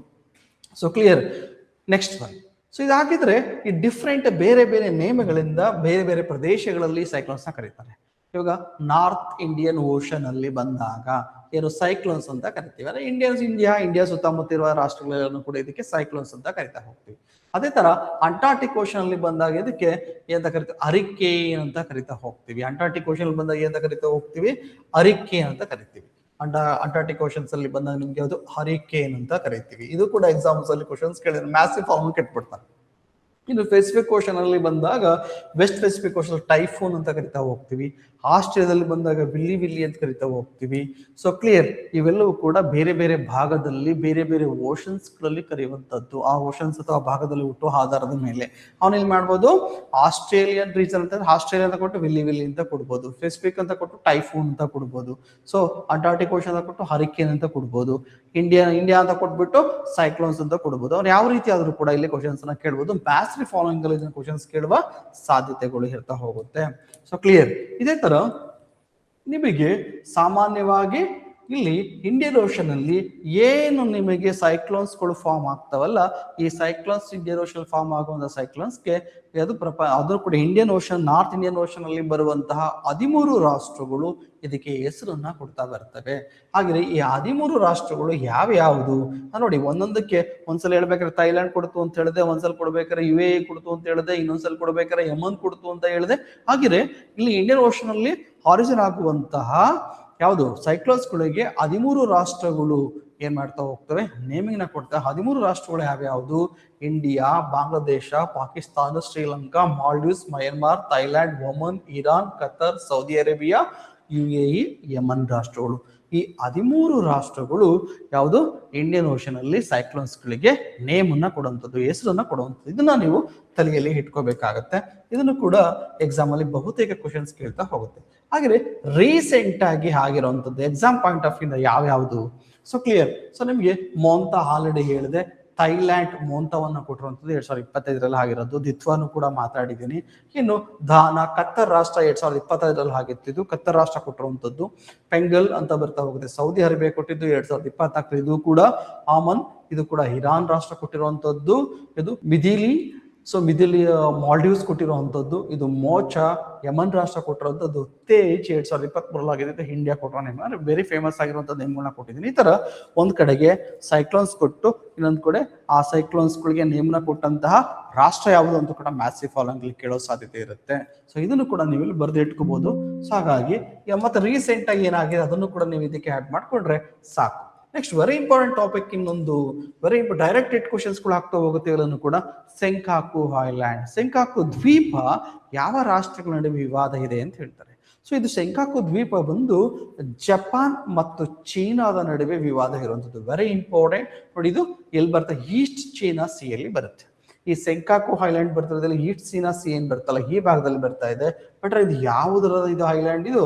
So clear. Next one. So ಇದಾಗಿದ್ರೆ ಈ ಡಿಫ್ರೆಂಟ್ ಬೇರೆ ಬೇರೆ ನೇಮಗಳಿಂದ ಬೇರೆ ಬೇರೆ ಪ್ರದೇಶಗಳಲ್ಲಿ ಸೈಕ್ಲೋನ್ಸ್ ನ ಕರೀತಾರೆ. ಇವಾಗ ನಾರ್ತ್ ಇಂಡಿಯನ್ ಓಷನ್ ಅಲ್ಲಿ ಬಂದಾಗ ಏನು ಸೈಕ್ಲೋನ್ಸ್ ಅಂತ ಕರಿತೀವಿ. ಅಂದ್ರೆ ಇಂಡಿಯಾ ಸುತ್ತಮುತ್ತ ಇರುವ ರಾಷ್ಟ್ರಗಳನ್ನು ಕೂಡ ಇದಕ್ಕೆ ಸೈಕ್ಲೋನ್ಸ್ ಅಂತ ಕರಿತಾ ಹೋಗ್ತೀವಿ. ಅದೇ ತರ ಅಂಟಾರ್ಟಿಕ್ ಓಷನ್ ಅಲ್ಲಿ ಬಂದಾಗ ಇದಕ್ಕೆ ಏನಂತ ಕರಿತೀವಿ, ಹರಿಕೇನ್ ಅಂತ ಕರಿತಾ ಹೋಗ್ತೀವಿ. ಅಂಟಾರ್ಟಿಕ್ ಓಷನ್ ಅಲ್ಲಿ ಬಂದಾಗ ಏನಂತ ಕರಿತಾ ಹೋಗ್ತೀವಿ, ಹರಿಕೇನ್ ಅಂತ ಕರಿತೀವಿ. ಅಂಟಾರ್ಟಿಕ್ ಓಷನ್ಸ್ ಅಲ್ಲಿ ಬಂದಾಗ ನಿಮ್ಗೆ ಅದು ಹರಿಕೇನ್ ಅಂತ ಕರಿತೀವಿ. ಇದು ಕೂಡ ಎಕ್ಸಾಮ್ಸ್ ಅಲ್ಲಿ ಕ್ವಶನ್ಸ್ ಕೇಳಿದ್ರೆ ಮ್ಯಾಸಿವ್ ಫಾರ್ಮ್ ಕೆಟ್ಬಿಡ್ತಾರೆ. ಇನ್ನು ಪೆಸಿಫಿಕ್ ಓಷನ್ ಅಲ್ಲಿ ಬಂದಾಗ ವೆಸ್ಟ್ ಪೆಸಿಫಿಕ್ ಓಷನ್ ಟೈಫೋನ್ ಅಂತ ಕರಿತಾ ಹೋಗ್ತೀವಿ. ಆಸ್ಟ್ರೇಲಿಯಾದಲ್ಲಿ ಬಂದಾಗ ವಿಲ್ಲಿ ಅಂತ ಕರಿತಾ ಹೋಗ್ತೀವಿ. So clear. ಇವೆಲ್ಲವೂ ಕೂಡ ಬೇರೆ ಬೇರೆ ಭಾಗದಲ್ಲಿ ಬೇರೆ ಬೇರೆ ಓಷನ್ಸ್ ಗಳಲ್ಲಿ ಕರೆಯುವಂತದ್ದು. ಆ ಓಷನ್ಸ್ ಅಥವಾ ಭಾಗದಲ್ಲಿ ಹುಟ್ಟುವ ಆಧಾರದ ಮೇಲೆ ಅವನೇನ್ ಮಾಡ್ಬೋದು, ಆಸ್ಟ್ರೇಲಿಯನ್ ರೀಜನ್ ಅಂತ ಆಸ್ಟ್ರೇಲಿಯಾ ಅಂತ ಕೊಟ್ಟು ವಿಲ್ಲಿ ಅಂತ ಕೊಡ್ಬೋದು, ಪೆಸಿಫಿಕ್ ಅಂತ ಕೊಟ್ಟು ಟೈಫೋನ್ ಅಂತ ಕೊಡ್ಬೋದು. ಸೊ ಅಂಟಾರ್ಟಿಕ್ ಓಷನ್ ಅಂತ ಕೊಟ್ಟು ಹರಿಕೇನ್ ಅಂತ ಕೊಡ್ಬೋದು, ಇಂಡಿಯಾ ಅಂತ ಕೊಟ್ಬಿಟ್ಟು ಸೈಕ್ಲೋನ್ಸ್ ಅಂತ ಕೊಡ್ಬೋದು. ಅವ್ರು ಯಾವ ರೀತಿ ಆದ್ರೂ ಕೂಡ ಇಲ್ಲಿ ಕ್ವಶನ್ಸ್ ಅನ್ನ ಕೇಳ್ಬೋದು. ಮ್ಯಾಸ್ಟ್ರಿ ಫಾಲೋಯಿಂಗ್ ಅಲ್ಲಿ ಕ್ವಶನ್ಸ್ ಕೇಳುವ ಸಾಧ್ಯತೆಗಳು ಇರ್ತಾ ಹೋಗುತ್ತೆ. So clear. ಇದೇ ತರ ನಿಮಗೆ ಸಾಮಾನ್ಯವಾಗಿ ಇಲ್ಲಿ ಇಂಡಿಯನ್ ಓಷನ್ ಅಲ್ಲಿ ಏನು ನಿಮಗೆ ಸೈಕ್ಲೋನ್ಸ್ಗಳು ಫಾರ್ಮ್ ಆಗ್ತಾವಲ್ಲ, ಈ ಸೈಕ್ಲೋನ್ಸ್ ಇಂಡಿಯನ್ ಓಷನ್ ಫಾರ್ಮ್ ಆಗುವಂತಹ ಸೈಕ್ಲೋನ್ಸ್ಗೆ ಅದು ಕೂಡ Indian ocean, north Indian Ocean ಅಲ್ಲಿ ಬರುವಂತಹ 13 ರಾಷ್ಟ್ರಗಳು ಇದಕ್ಕೆ ಹೆಸರನ್ನ ಕೊಡ್ತಾ ಬರ್ತವೆ. ಹಾಗೆ ಈ 13 ರಾಷ್ಟ್ರಗಳು ಯಾವ್ಯಾವುದು ನೋಡಿ, ಒಂದೊಂದಕ್ಕೆ ಒಂದ್ಸಲ ಹೇಳ್ಬೇಕಾದ್ರೆ ಥೈಲ್ಯಾಂಡ್ ಕೊಡ್ತು ಅಂತ ಹೇಳಿದೆ, ಒಂದ್ಸಲ ಕೊಡ್ಬೇಕಾದ್ರೆ UAE ಕೊಡ್ತು ಅಂತ ಹೇಳಿದೆ, ಇನ್ನೊಂದ್ಸಲ ಕೊಡ್ಬೇಕಾದ್ರೆ ಯಮನ್ ಕೊಡ್ತು ಅಂತ ಹೇಳಿದೆ. ಹಾಗೆ ಇಲ್ಲಿ ಇಂಡಿಯನ್ ಓಷನ್ ಅಲ್ಲಿ ಆರಿಜಿನ್ ಆಗುವಂತಹ ಯಾವುದು ಸೈಕ್ಲೋನ್ಸ್ಗಳಿಗೆ 13 ರಾಷ್ಟ್ರಗಳು ಏನ್ ಮಾಡ್ತಾ ಹೋಗ್ತವೆ, ನೇಮಿಂಗ್ ನ ಕೊಡ್ತಾ. 13 ರಾಷ್ಟ್ರಗಳು ಯಾವ್ಯಾವುದು, India, Bangladesh, Pakistan, Sri Lanka, Maldives, Myanmar, Thailand, Oman, Iran, Qatar, Saudi Arabia, UAE, Yemen ರಾಷ್ಟ್ರಗಳು. ಈ 13 ರಾಷ್ಟ್ರಗಳು ಯಾವುದು ಇಂಡಿಯನ್ ಓಷನ್ ಅಲ್ಲಿ ಸೈಕ್ಲೋನ್ಸ್ಗಳಿಗೆ ನೇಮ್ ಅನ್ನ ಕೊಡುವಂಥದ್ದು, ಹೆಸರನ್ನ ಕೊಡುವಂಥದ್ದು. ಇದನ್ನ ನೀವು ತಲೆಯಲ್ಲಿ ಇಟ್ಕೋಬೇಕಾಗತ್ತೆ. ಇದನ್ನು ಕೂಡ ಎಕ್ಸಾಮ್ ಅಲ್ಲಿ ಬಹುತೇಕ ಕ್ವಶನ್ಸ್ ಕೇಳ್ತಾ ಹೋಗುತ್ತೆ. ಹಾಗೆ ರೀಸೆಂಟ್ ಆಗಿ ಆಗಿರುವಂಥದ್ದು ಎಕ್ಸಾಮ್ ಪಾಯಿಂಟ್ ಆಫ್ ಇಂದ ಯಾವ್ಯಾವುದು. So clear. ಸೊ ನಿಮ್ಗೆ ಮೋಂತಾ ಆಲ್ರೆಡಿ ಹೇಳಿದೆ, ಥೈಲ್ಯಾಂಡ್ ಮೋಂತಾವನ್ನ ಕೊಟ್ಟಿರುವಂಥದ್ದು 2025ರಲ್ಲಿ ಆಗಿರೋದು. ದಿತ್ವಾನು ಕೂಡ ಮಾತಾಡಿದ್ದೀನಿ. ಇನ್ನು ದಾನ ಕತ್ತರ್ ರಾಷ್ಟ್ರ 2025ರಲ್ಲಿ ಆಗಿತ್ತು, ಕತ್ತರ್ ರಾಷ್ಟ್ರ ಕೊಟ್ಟಿರುವಂಥದ್ದು. ಪೆಂಗಲ್ ಅಂತ ಬರ್ತಾ ಹೋಗುತ್ತೆ, ಸೌದಿ ಅರೇಬಿಯಾ ಕೊಟ್ಟಿದ್ದು 2024. ಇದು ಕೂಡ ಆಮನ್, ಇದು ಕೂಡ ಇರಾನ್ ರಾಷ್ಟ್ರ ಕೊಟ್ಟಿರುವಂಥದ್ದು. ಇದು ಮಿದಿಲಿ, ಸೊ ಮಿದಿಲಿ ಮಾಲ್ಡೀವ್ಸ್ ಕೊಟ್ಟಿರುವಂಥದ್ದು. ಇದು ಮೋಚಾ ಯಮನ್ ರಾಷ್ಟ್ರ ಕೊಟ್ಟಿರುವಂಥದ್ದು. ತೇಜ್ 2023ರಲ್ಲಿ ಆಗಿದೆ, ಇಂಡಿಯಾ ಕೊಟ್ಟಿರೋ ನೇಮ್. ಅಂದ್ರೆ ವೆರಿ ಫೇಮಸ್ ಆಗಿರುವಂಥದ್ದು ನೇಮ್ಗಳನ್ನ ಕೊಟ್ಟಿದ್ದೀನಿ. ಈ ತರ ಒಂದ್ ಕಡೆಗೆ ಸೈಕ್ಲೋನ್ಸ್ ಕೊಟ್ಟು ಇನ್ನೊಂದ್ ಕಡೆ ಆ ಸೈಕ್ಲೋನ್ಸ್ಗಳಿಗೆ ನೇಮ್ನ ಕೊಟ್ಟಂತಹ ರಾಷ್ಟ್ರ ಯಾವುದು ಅಂತ ಕೂಡ ಮ್ಯಾಸಿವ್ ಫಾಲೋಯಿಂಗ್ ಕೇಳೋ ಸಾಧ್ಯತೆ ಇರುತ್ತೆ. ಸೊ ಇದನ್ನು ಕೂಡ ನೀವು ಇಲ್ಲಿ ಬರೆದು ಇಟ್ಕೋಬಹುದು. ಸೊ ಹಾಗಾಗಿ ಮತ್ತೆ ರೀಸೆಂಟ್ ಆಗಿ ಏನಾಗಿದೆ ಅದನ್ನು ಕೂಡ ನೀವು ಇದಕ್ಕೆ ಆಡ್ ಮಾಡ್ಕೊಂಡ್ರೆ ಸಾಕು. ನೆಕ್ಸ್ಟ್ ವೆರಿ ಇಂಪಾರ್ಟೆಂಟ್ ಟಾಪಿಕ್, ಇನ್ನೊಂದು ವೆರಿ ಡೈರೆಕ್ಟೆಡ್ ಕ್ವಶನ್ಸ್ ಕೂಡ ಆಗ್ತಾ ಹೋಗುತ್ತೆ. ಇವೆಲ್ಲೂ ಕೂಡ ಸೆಂಕಾಕು ಐಲ್ಯಾಂಡ್, ಸೆಂಕಾಕು ದ್ವೀಪ ಯಾವ ರಾಷ್ಟ್ರಗಳ ನಡುವೆ ವಿವಾದ ಇದೆ ಅಂತ ಹೇಳ್ತಾರೆ. ಸೊ ಇದು ಸೆಂಕಾಕು ದ್ವೀಪ ಬಂದು ಜಪಾನ್ ಮತ್ತು ಚೀನಾದ ನಡುವೆ ವಿವಾದ ಇರುವಂಥದ್ದು. ವೆರಿ ಇಂಪಾರ್ಟೆಂಟ್ ನೋಡಿ, ಇದು ಎಲ್ಲಿ ಬರುತ್ತೆ, ಈಸ್ಟ್ ಚೈನಾ ಸಿ ಅಲ್ಲಿ ಬರುತ್ತೆ. ಈ ಸೆಂಕಾಕು ಐಲ್ಯಾಂಡ್ ಬರ್ತಿರೋದ್ರಲ್ಲಿ ಈಸ್ಟ್ ಚೀನಾ ಸಿ ಏನ್ ಬರ್ತಲ್ಲ ಈ ಭಾಗದಲ್ಲಿ ಬರ್ತಾ ಇದೆ. ಬಟ್ ಇದು ಯಾವುದರ ಇದು ಐಲ್ಯಾಂಡ್, ಇದು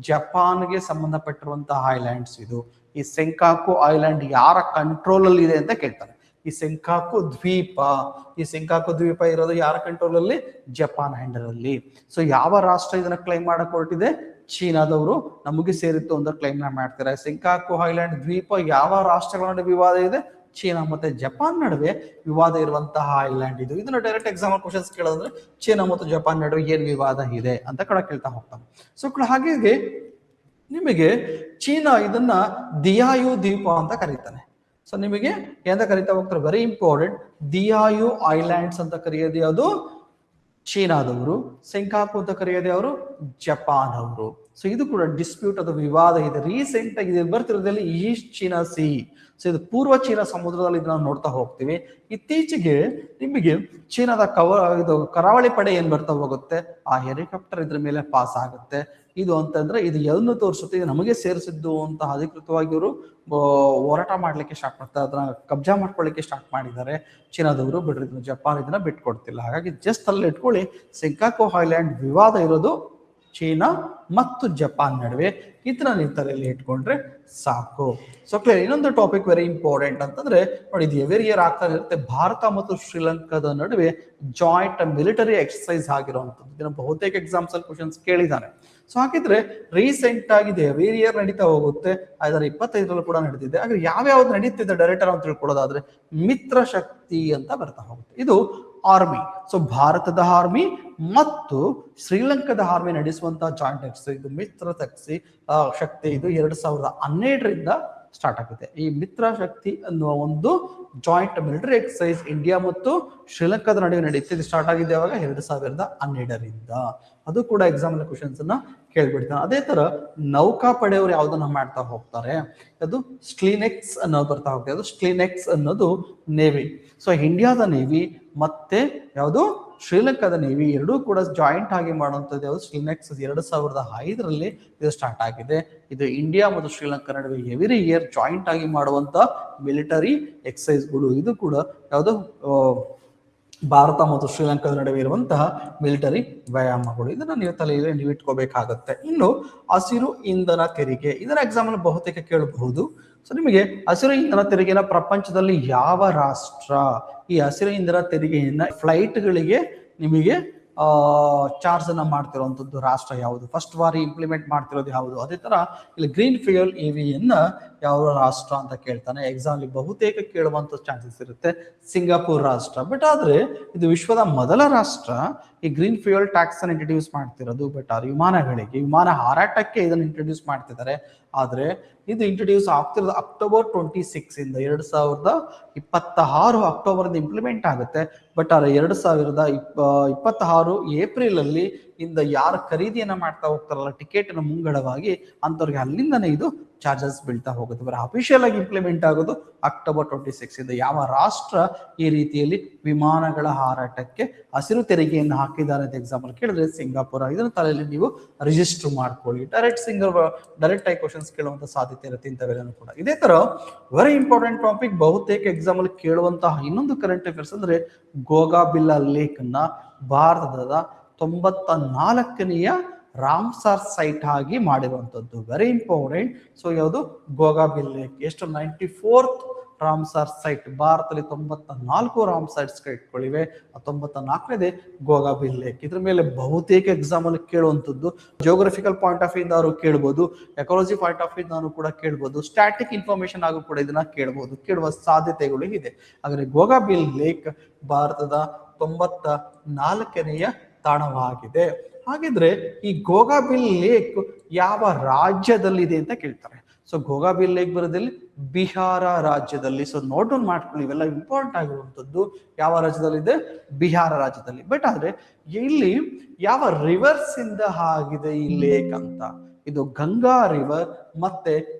ಜಪಾನ್ಗೆ ಸಂಬಂಧಪಟ್ಟಿರುವಂತಹ ಐಲ್ಯಾಂಡ್ಸ್. ಇದು ಈ ಸೆಂಕಾಕು ಐಲ್ಯಾಂಡ್ ಯಾರ ಕಂಟ್ರೋಲ್ ಅಲ್ಲಿ ಇದೆ ಅಂತ ಕೇಳ್ತಾರೆ. ಈ ಸೆಂಕಾಕು ದ್ವೀಪ, ಈ ಸೆಂಕಾಕು ದ್ವೀಪ ಇರೋದು ಯಾರ ಕಂಟ್ರೋಲ್ ಅಲ್ಲಿ? ಜಪಾನ್ ಹ್ಯಾಂಡಲ್ ಅಲ್ಲಿ. ಸೊ ಯಾವ ರಾಷ್ಟ್ರ ಇದನ್ನ ಕ್ಲೈಮ್ ಮಾಡಕ್ ಹೊರಟಿದೆ? ಚೀನಾದವರು ನಮಗೆ ಸೇರಿತ್ತು ಅಂತ ಕ್ಲೈಮ್ ಮಾಡ್ತಾರೆ. ಸೆಂಕಾಕು ಐಲ್ಯಾಂಡ್ ದ್ವೀಪ ಯಾವ ರಾಷ್ಟ್ರಗಳ ನಡುವೆ ವಿವಾದ ಇದೆ? ಚೀನಾ ಮತ್ತೆ ಜಪಾನ್ ನಡುವೆ ವಿವಾದ ಇರುವಂತಹ ಐಲ್ಯಾಂಡ್ ಇದು. ಇದನ್ನ ಡೈರೆಕ್ಟ್ ಎಕ್ಸಾಂಪಲ್ ಕ್ವಶನ್ಸ್ ಕೇಳೋದ್ರೆ ಚೀನಾ ಮತ್ತು ಜಪಾನ್ ನಡುವೆ ಏನ್ ವಿವಾದ ಇದೆ ಅಂತ ಕೂಡ ಕೇಳ್ತಾ ಹೋಗ್ತಾನೆ. ಸೊ ಹಾಗೆ ನಿಮಗೆ ಚೀನಾ ಇದನ್ನ ದಿಯಾಯು ದ್ವೀಪ ಅಂತ ಕರೀತಾನೆ. ಸೊ ನಿಮಗೆ ಎಂತ ಕರಿತಾ ಹೋಗ್ತಾರೆ? Very important. ದಿಯಾಯು ಐಲ್ಯಾಂಡ್ಸ್ ಅಂತ ಕರೆಯೋದು ಅದು ಚೀನಾದವರು, ಸೆಂಕಾಕು ಅಂತ ಕರೆಯೋದು ಅವರು ಜಪಾನ್ ಅವರು. ಸೊ ಇದು ಕೂಡ ಡಿಸ್ಪ್ಯೂಟ್, ಅದು ವಿವಾದ ಇದೆ. ರೀಸೆಂಟ್ ಆಗಿ ಇದು ಬರ್ತಿರೋದ್ರಲ್ಲಿ ಈಸ್ಟ್ ಚೀನಾ ಸಿ. ಸೊ ಇದು ಪೂರ್ವ ಚೀನಾ ಸಮುದ್ರದಲ್ಲಿ ಇದನ್ನ ನೋಡ್ತಾ ಹೋಗ್ತೀವಿ. ಇತ್ತೀಚೆಗೆ ನಿಮಗೆ ಚೀನಾದ ಇದು ಕರಾವಳಿ ಪಡೆ ಏನ್ ಬರ್ತಾ ಹೋಗುತ್ತೆ, ಆ ಹೆಲಿಕಾಪ್ಟರ್ ಇದ್ರ ಮೇಲೆ ಪಾಸ್ ಆಗುತ್ತೆ. ಇದು ಅಂತಂದ್ರೆ ಇದು ಎಲ್ಲನ್ನು ತೋರಿಸುತ್ತೆ, ಇದು ನಮಗೆ ಸೇರಿಸಿದ್ದು ಅಂತ ಅಧಿಕೃತವಾಗಿ ಇವರು ಹೋರಾಟ ಮಾಡ್ಲಿಕ್ಕೆ ಸ್ಟಾರ್ಟ್ ಮಾಡ್ತಾರೆ, ಅದನ್ನ ಕಬ್ಜಾ ಮಾಡ್ಕೊಳ್ಳಿಕ್ಕೆ ಸ್ಟಾರ್ಟ್ ಮಾಡಿದ್ದಾರೆ ಚೀನಾದವರು. ಬಿಡ್ರಿ ಇದನ್ನ ಜಪಾನ್ ಇದನ್ನ ಬಿಟ್ಕೊಡ್ತಿಲ್ಲ. ಹಾಗಾಗಿ ಜಸ್ಟ್ ಅಲ್ಲಿ ಇಟ್ಕೊಳ್ಳಿ, ಸೆಂಕಾಕು ಐಲ್ಯಾಂಡ್ ವಿವಾದ ಇರೋದು ಚೀನಾ ಮತ್ತು ಜಪಾನ್ ನಡುವೆ. ಇದನ್ನ ನೀವು ತಲೆಯಲ್ಲಿ ಇಟ್ಕೊಂಡ್ರೆ ಸಾಕು. So clear. ಇನ್ನೊಂದು ಟಾಪಿಕ್ ವೆರಿ ಇಂಪಾರ್ಟೆಂಟ್ ಅಂತಂದ್ರೆ ನೋಡಿ, ಇದು ಎವ್ರಿ ಇಯರ್ ಆಗ್ತಾ ಇರುತ್ತೆ. ಭಾರತ ಮತ್ತು ಶ್ರೀಲಂಕಾದ ನಡುವೆ ಜಾಯಿಂಟ್ ಮಿಲಿಟರಿ ಎಕ್ಸರ್ಸೈಸ್ ಆಗಿರುವಂಥದ್ದು. ಇದನ್ನ ಬಹುತೇಕ ಎಕ್ಸಾಮ್ಸ್ ಅಲ್ಲಿ ಕ್ವಶನ್ಸ್ ಕೇಳಿದ್ದಾನೆ. ಸೊ ಹಾಗಿದ್ರೆ ರೀಸೆಂಟ್ ಆಗಿದೆ, ಎವ್ರಿ ಇಯರ್ ನಡೀತಾ ಹೋಗುತ್ತೆ. 2025 ಕೂಡ ನಡೆದಿದೆ. ಹಾಗೆ ಯಾವ್ಯಾವ್ದು ನಡೀತಿದೆ ಡೈರೆಕ್ಟರ್ ಅಂತ ತಿಳ್ಕೊಳ್ಳೋದಾದ್ರೆ ಮಿತ್ರ ಶಕ್ತಿ ಅಂತ ಬರ್ತಾ ಹೋಗುತ್ತೆ. ಇದು ಆರ್ಮಿ. ಸೊ ಭಾರತದ ಆರ್ಮಿ ಮತ್ತು ಶ್ರೀಲಂಕಾದ ಆರ್ಮಿ ನಡೆಸುವಂತಹ ಜಾಯಿಂಟ್ ಎಕ್ಸರ್ಸೈಸ್, ಇದು ಮಿತ್ರ ಶಕ್ತಿ. ಇದು 2012ರಿಂದ ಸ್ಟಾರ್ಟ್ ಆಗುತ್ತೆ. ಈ ಮಿತ್ರ ಶಕ್ತಿ ಅನ್ನುವ ಒಂದು ಜಾಯಿಂಟ್ ಮಿಲಿಟರಿ ಎಕ್ಸರ್ಸೈಸ್ ಇಂಡಿಯಾ ಮತ್ತು ಶ್ರೀಲಂಕಾದ ನಡುವೆ ನಡೆಯುತ್ತೆ. ಇದು ಸ್ಟಾರ್ಟ್ ಆಗಿದೆ ಯಾವಾಗ? 2012ರಿಂದ. ಅದು ಕೂಡ ಎಕ್ಸಾಮ್ ಕ್ವಶನ್ಸ್ ಅನ್ನ ಕೇಳ್ಬಿಡ್ತಾನೆ. ಅದೇ ತರ ನೌಕಾಪಡೆಯವರು ಯಾವ್ದನ್ನ ಮಾಡ್ತಾ ಹೋಗ್ತಾರೆ, ಅದು ಸ್ಕ್ಲಿನೆಕ್ಸ್ ಅನ್ನೋದು ಬರ್ತಾ ಹೋಗ್ತದೆ. ಅದು ಸ್ಕ್ಲಿನೆಕ್ಸ್ ಅನ್ನೋದು ನೇವಿ. ಸೊ ಇಂಡಿಯಾದ ನೇವಿ ಮತ್ತೆ ಯಾವುದು ಶ್ರೀಲಂಕಾದ ನೇವಿ ಎರಡೂ ಕೂಡ ಜಾಯಿಂಟ್ ಆಗಿ ಮಾಡುವಂಥದ್ದು ಯಾವುದು? ಸ್ಕ್ಲಿನೆಕ್ಸ್. 2005ರಲ್ಲಿ ಇದು ಸ್ಟಾರ್ಟ್ ಆಗಿದೆ. ಇದು ಇಂಡಿಯಾ ಮತ್ತು ಶ್ರೀಲಂಕಾ ನಡುವೆ ಎವ್ರಿ ಇಯರ್ ಜಾಯಿಂಟ್ ಆಗಿ ಮಾಡುವಂತ ಮಿಲಿಟರಿ ಎಕ್ಸರ್ಸೈಸ್ಗಳು. ಇದು ಕೂಡ ಯಾವುದು ಭಾರತ ಮತ್ತು ಶ್ರೀಲಂಕಾದ ನಡುವೆ ಇರುವಂತಹ ಮಿಲಿಟರಿ ವ್ಯಾಯಾಮಗಳು. ಇದನ್ನ ನೀವು ತಲೆಯಲ್ಲಿ ನೀವು ಇಟ್ಕೋಬೇಕಾಗತ್ತೆ. ಇನ್ನು ಹಸಿರು ಇಂಧನ ತೆರಿಗೆ, ಇದರ ಎಕ್ಸಾಮ್ ಅಲ್ಲಿ ಬಹುತೇಕ ಕೇಳಬಹುದು. ಸೊ ನಿಮಗೆ ಹಸಿರು ಇಂಧನ ತೆರಿಗೆನ ಪ್ರಪಂಚದಲ್ಲಿ ಯಾವ ರಾಷ್ಟ್ರ ಈ ಹಸಿರು ಇಂಧನ ತೆರಿಗೆಯನ್ನ ಫ್ಲೈಟ್ಗಳಿಗೆ ನಿಮಗೆ ಚಾರ್ಜ್ ಅನ್ನ ಮಾಡ್ತಿರುವಂತದ್ದು ರಾಷ್ಟ್ರ ಯಾವುದು? ಫಸ್ಟ್ ಬಾರಿ ಇಂಪ್ಲಿಮೆಂಟ್ ಮಾಡ್ತಿರೋದು ಯಾವುದು? ಅದೇ ತರ ಇಲ್ಲಿ ಗ್ರೀನ್ ಫ್ಯೂಯಲ್ ಇವಿಯನ್ನ ಯಾವ ರಾಷ್ಟ್ರ ಅಂತ ಕೇಳ್ತಾನೆ. ಎಕ್ಸಾಮ್ ಅಲ್ಲಿ ಬಹುತೇಕ ಕೇಳುವಂತ ಚಾನ್ಸಸ್ ಇರುತ್ತೆ ಸಿಂಗಾಪುರ್ ರಾಷ್ಟ್ರ. ಬಟ್ ಆದ್ರೆ ಇದು ವಿಶ್ವದ ಮೊದಲ ರಾಷ್ಟ್ರ ಈ ಗ್ರೀನ್ ಫ್ಯೂಯಲ್ ಟ್ಯಾಕ್ಸ್ ಅನ್ನು ಇಂಟ್ರೊಡ್ಯೂಸ್ ಮಾಡ್ತಿರೋದು. ಬಟ್ ಆ ವಿಮಾನಗಳಿಗೆ, ವಿಮಾನ ಹಾರಾಟಕ್ಕೆ ಇದನ್ನು ಇಂಟ್ರೊಡ್ಯೂಸ್ ಮಾಡ್ತಿದ್ದಾರೆ. ಆದ್ರೆ ಇದು ಇಂಟ್ರೊಡ್ಯೂಸ್ ಆಗ್ತಿರೋದು ಅಕ್ಟೋಬರ್ 26 ಇಂದ 2026 ಅಕ್ಟೋಬರ್ ಇಂಪ್ಲಿಮೆಂಟ್ ಆಗುತ್ತೆ. ಬಟ್ ಆ 2026 ಏಪ್ರಿಲ್ ಅಲ್ಲಿ ಇಂದ ಯಾರು ಖರೀದಿಯನ್ನ ಮಾಡ್ತಾ ಹೋಗ್ತಾರಲ್ಲ ಟಿಕೆಟ್ ನ ಮುಂಗಡವಾಗಿ, ಅಂತವ್ರಿಗೆ ಅಲ್ಲಿಂದನೇ ಇದು ಚಾರ್ಜಸ್ ಬೀಳ್ತಾ ಹೋಗುತ್ತೆ. ಬರೀ ಅಫಿಷಿಯಲ್ ಆಗಿ ಇಂಪ್ಲಿಮೆಂಟ್ ಆಗೋದು ಅಕ್ಟೋಬರ್ 26 ಇಂದ. ಯಾವ ರಾಷ್ಟ್ರ ಈ ರೀತಿಯಲ್ಲಿ ವಿಮಾನಗಳ ಹಾರಾಟಕ್ಕೆ ಹಸಿರು ತೆರಿಗೆಯನ್ನು ಹಾಕಿದ್ದಾರೆ ಅಂತ ಎಕ್ಸಾಂಪಲ್ ಕೇಳಿದ್ರೆ ಸಿಂಗಾಪುರ. ಇದನ್ನ ತಲೆಯಲ್ಲಿ ನೀವು ರಿಜಿಸ್ಟರ್ ಮಾಡ್ಕೊಳ್ಳಿ. ಡೈರೆಕ್ಟ್ ಆಗಿ ಕ್ವಶನ್ಸ್ ಕೇಳುವಂತ ಸಾಧ್ಯತೆ ಇರುತ್ತೆ ಇಂಥವೆಲ್ಲನೂ ಕೂಡ. ಇದೇ ತರ ವೆರಿ ಇಂಪಾರ್ಟೆಂಟ್ ಟಾಪಿಕ್ ಬಹುತೇಕ ಎಕ್ಸಾಮ್ ಅಲ್ಲಿ ಕೇಳುವಂತಹ ಇನ್ನೊಂದು ಕರೆಂಟ್ ಅಫೇರ್ಸ್ ಅಂದ್ರೆ ಗೋಗಾಬಿಲ್ಲ ಲೇಕ್ ನ ಭಾರತದ 94ನೇಯ ರಾಮ್ಸಾರ್ ಸೈಟ್ ಆಗಿ ಮಾಡಿರುವಂತದ್ದು. Very important. ಸೊ ಯಾವುದು? ಗೋಗಾಬಿಲ್ ಲೇಕ್. ಎಷ್ಟು? 94th Ramsar site. ಭಾರತದಲ್ಲಿ 94 ರಾಮ್ಸಾರ್ ಸೈಟ್ಸ್ ಇಟ್ಕೊಳ್ಳಿವೆ. 94ನೇದೇ ಗೋಗಾಬಿಲ್ ಲೇಕ್. ಇದ್ರ ಮೇಲೆ ಬಹುತೇಕ ಎಕ್ಸಾಮ್ ಅಲ್ಲಿ ಕೇಳುವಂಥದ್ದು. ಜಿಯೋಗ್ರಫಿಕಲ್ ಪಾಯಿಂಟ್ ಆಫ್ ವ್ಯೂ ಅವರು ಕೇಳ್ಬೋದು, ಎಕಾಲಜಿ ಪಾಯಿಂಟ್ ಆಫ್ ವ್ಯೂ ಕೂಡ ಕೇಳ್ಬೋದು, ಸ್ಟ್ಯಾಟಿಕ್ ಇನ್ಫಾರ್ಮೇಶನ್ ಆಗೂ ಕೂಡ ಇದನ್ನ ಕೇಳ್ಬೋದು, ಕೇಳುವ ಸಾಧ್ಯತೆಗಳು ಇದೆ. ಹಾಗಾದ್ರೆ ಗೋಗಾಬಿಲ್ ಲೇಕ್ ಭಾರತದ 94ನೇಯ ತಾಣವಾಗಿದೆ. ಹಾಗಿದ್ರೆ ಈ ಗೋಗಾಬಿಲ್ ಲೇಕ್ ಯಾವ ರಾಜ್ಯದಲ್ಲಿದೆ ಅಂತ ಕೇಳ್ತಾರೆ. ಸೊ ಗೋಗಾಬಿಲ್ ಲೇಕ್ ಬರೋದಲ್ಲಿ ಬಿಹಾರ ರಾಜ್ಯದಲ್ಲಿ. ಸೊ ನೋಟ್ ಡೌನ್ ಮಾಡ್ಕೊಳ್ಳಿ, ಇವೆಲ್ಲ ಇಂಪಾರ್ಟೆಂಟ್ ಆಗಿರುವಂತದ್ದು. ಯಾವ ರಾಜ್ಯದಲ್ಲಿದೆ? ಬಿಹಾರ ರಾಜ್ಯದಲ್ಲಿ. ಬಟ್ ಆದ್ರೆ ಇಲ್ಲಿ ಯಾವ ರಿವರ್ಸ್ ಇಂದ ಆಗಿದೆ ಈ ಲೇಕ್ ಅಂತ? ಇದು ಗಂಗಾ ರಿವರ್ ಮತ್ತೆ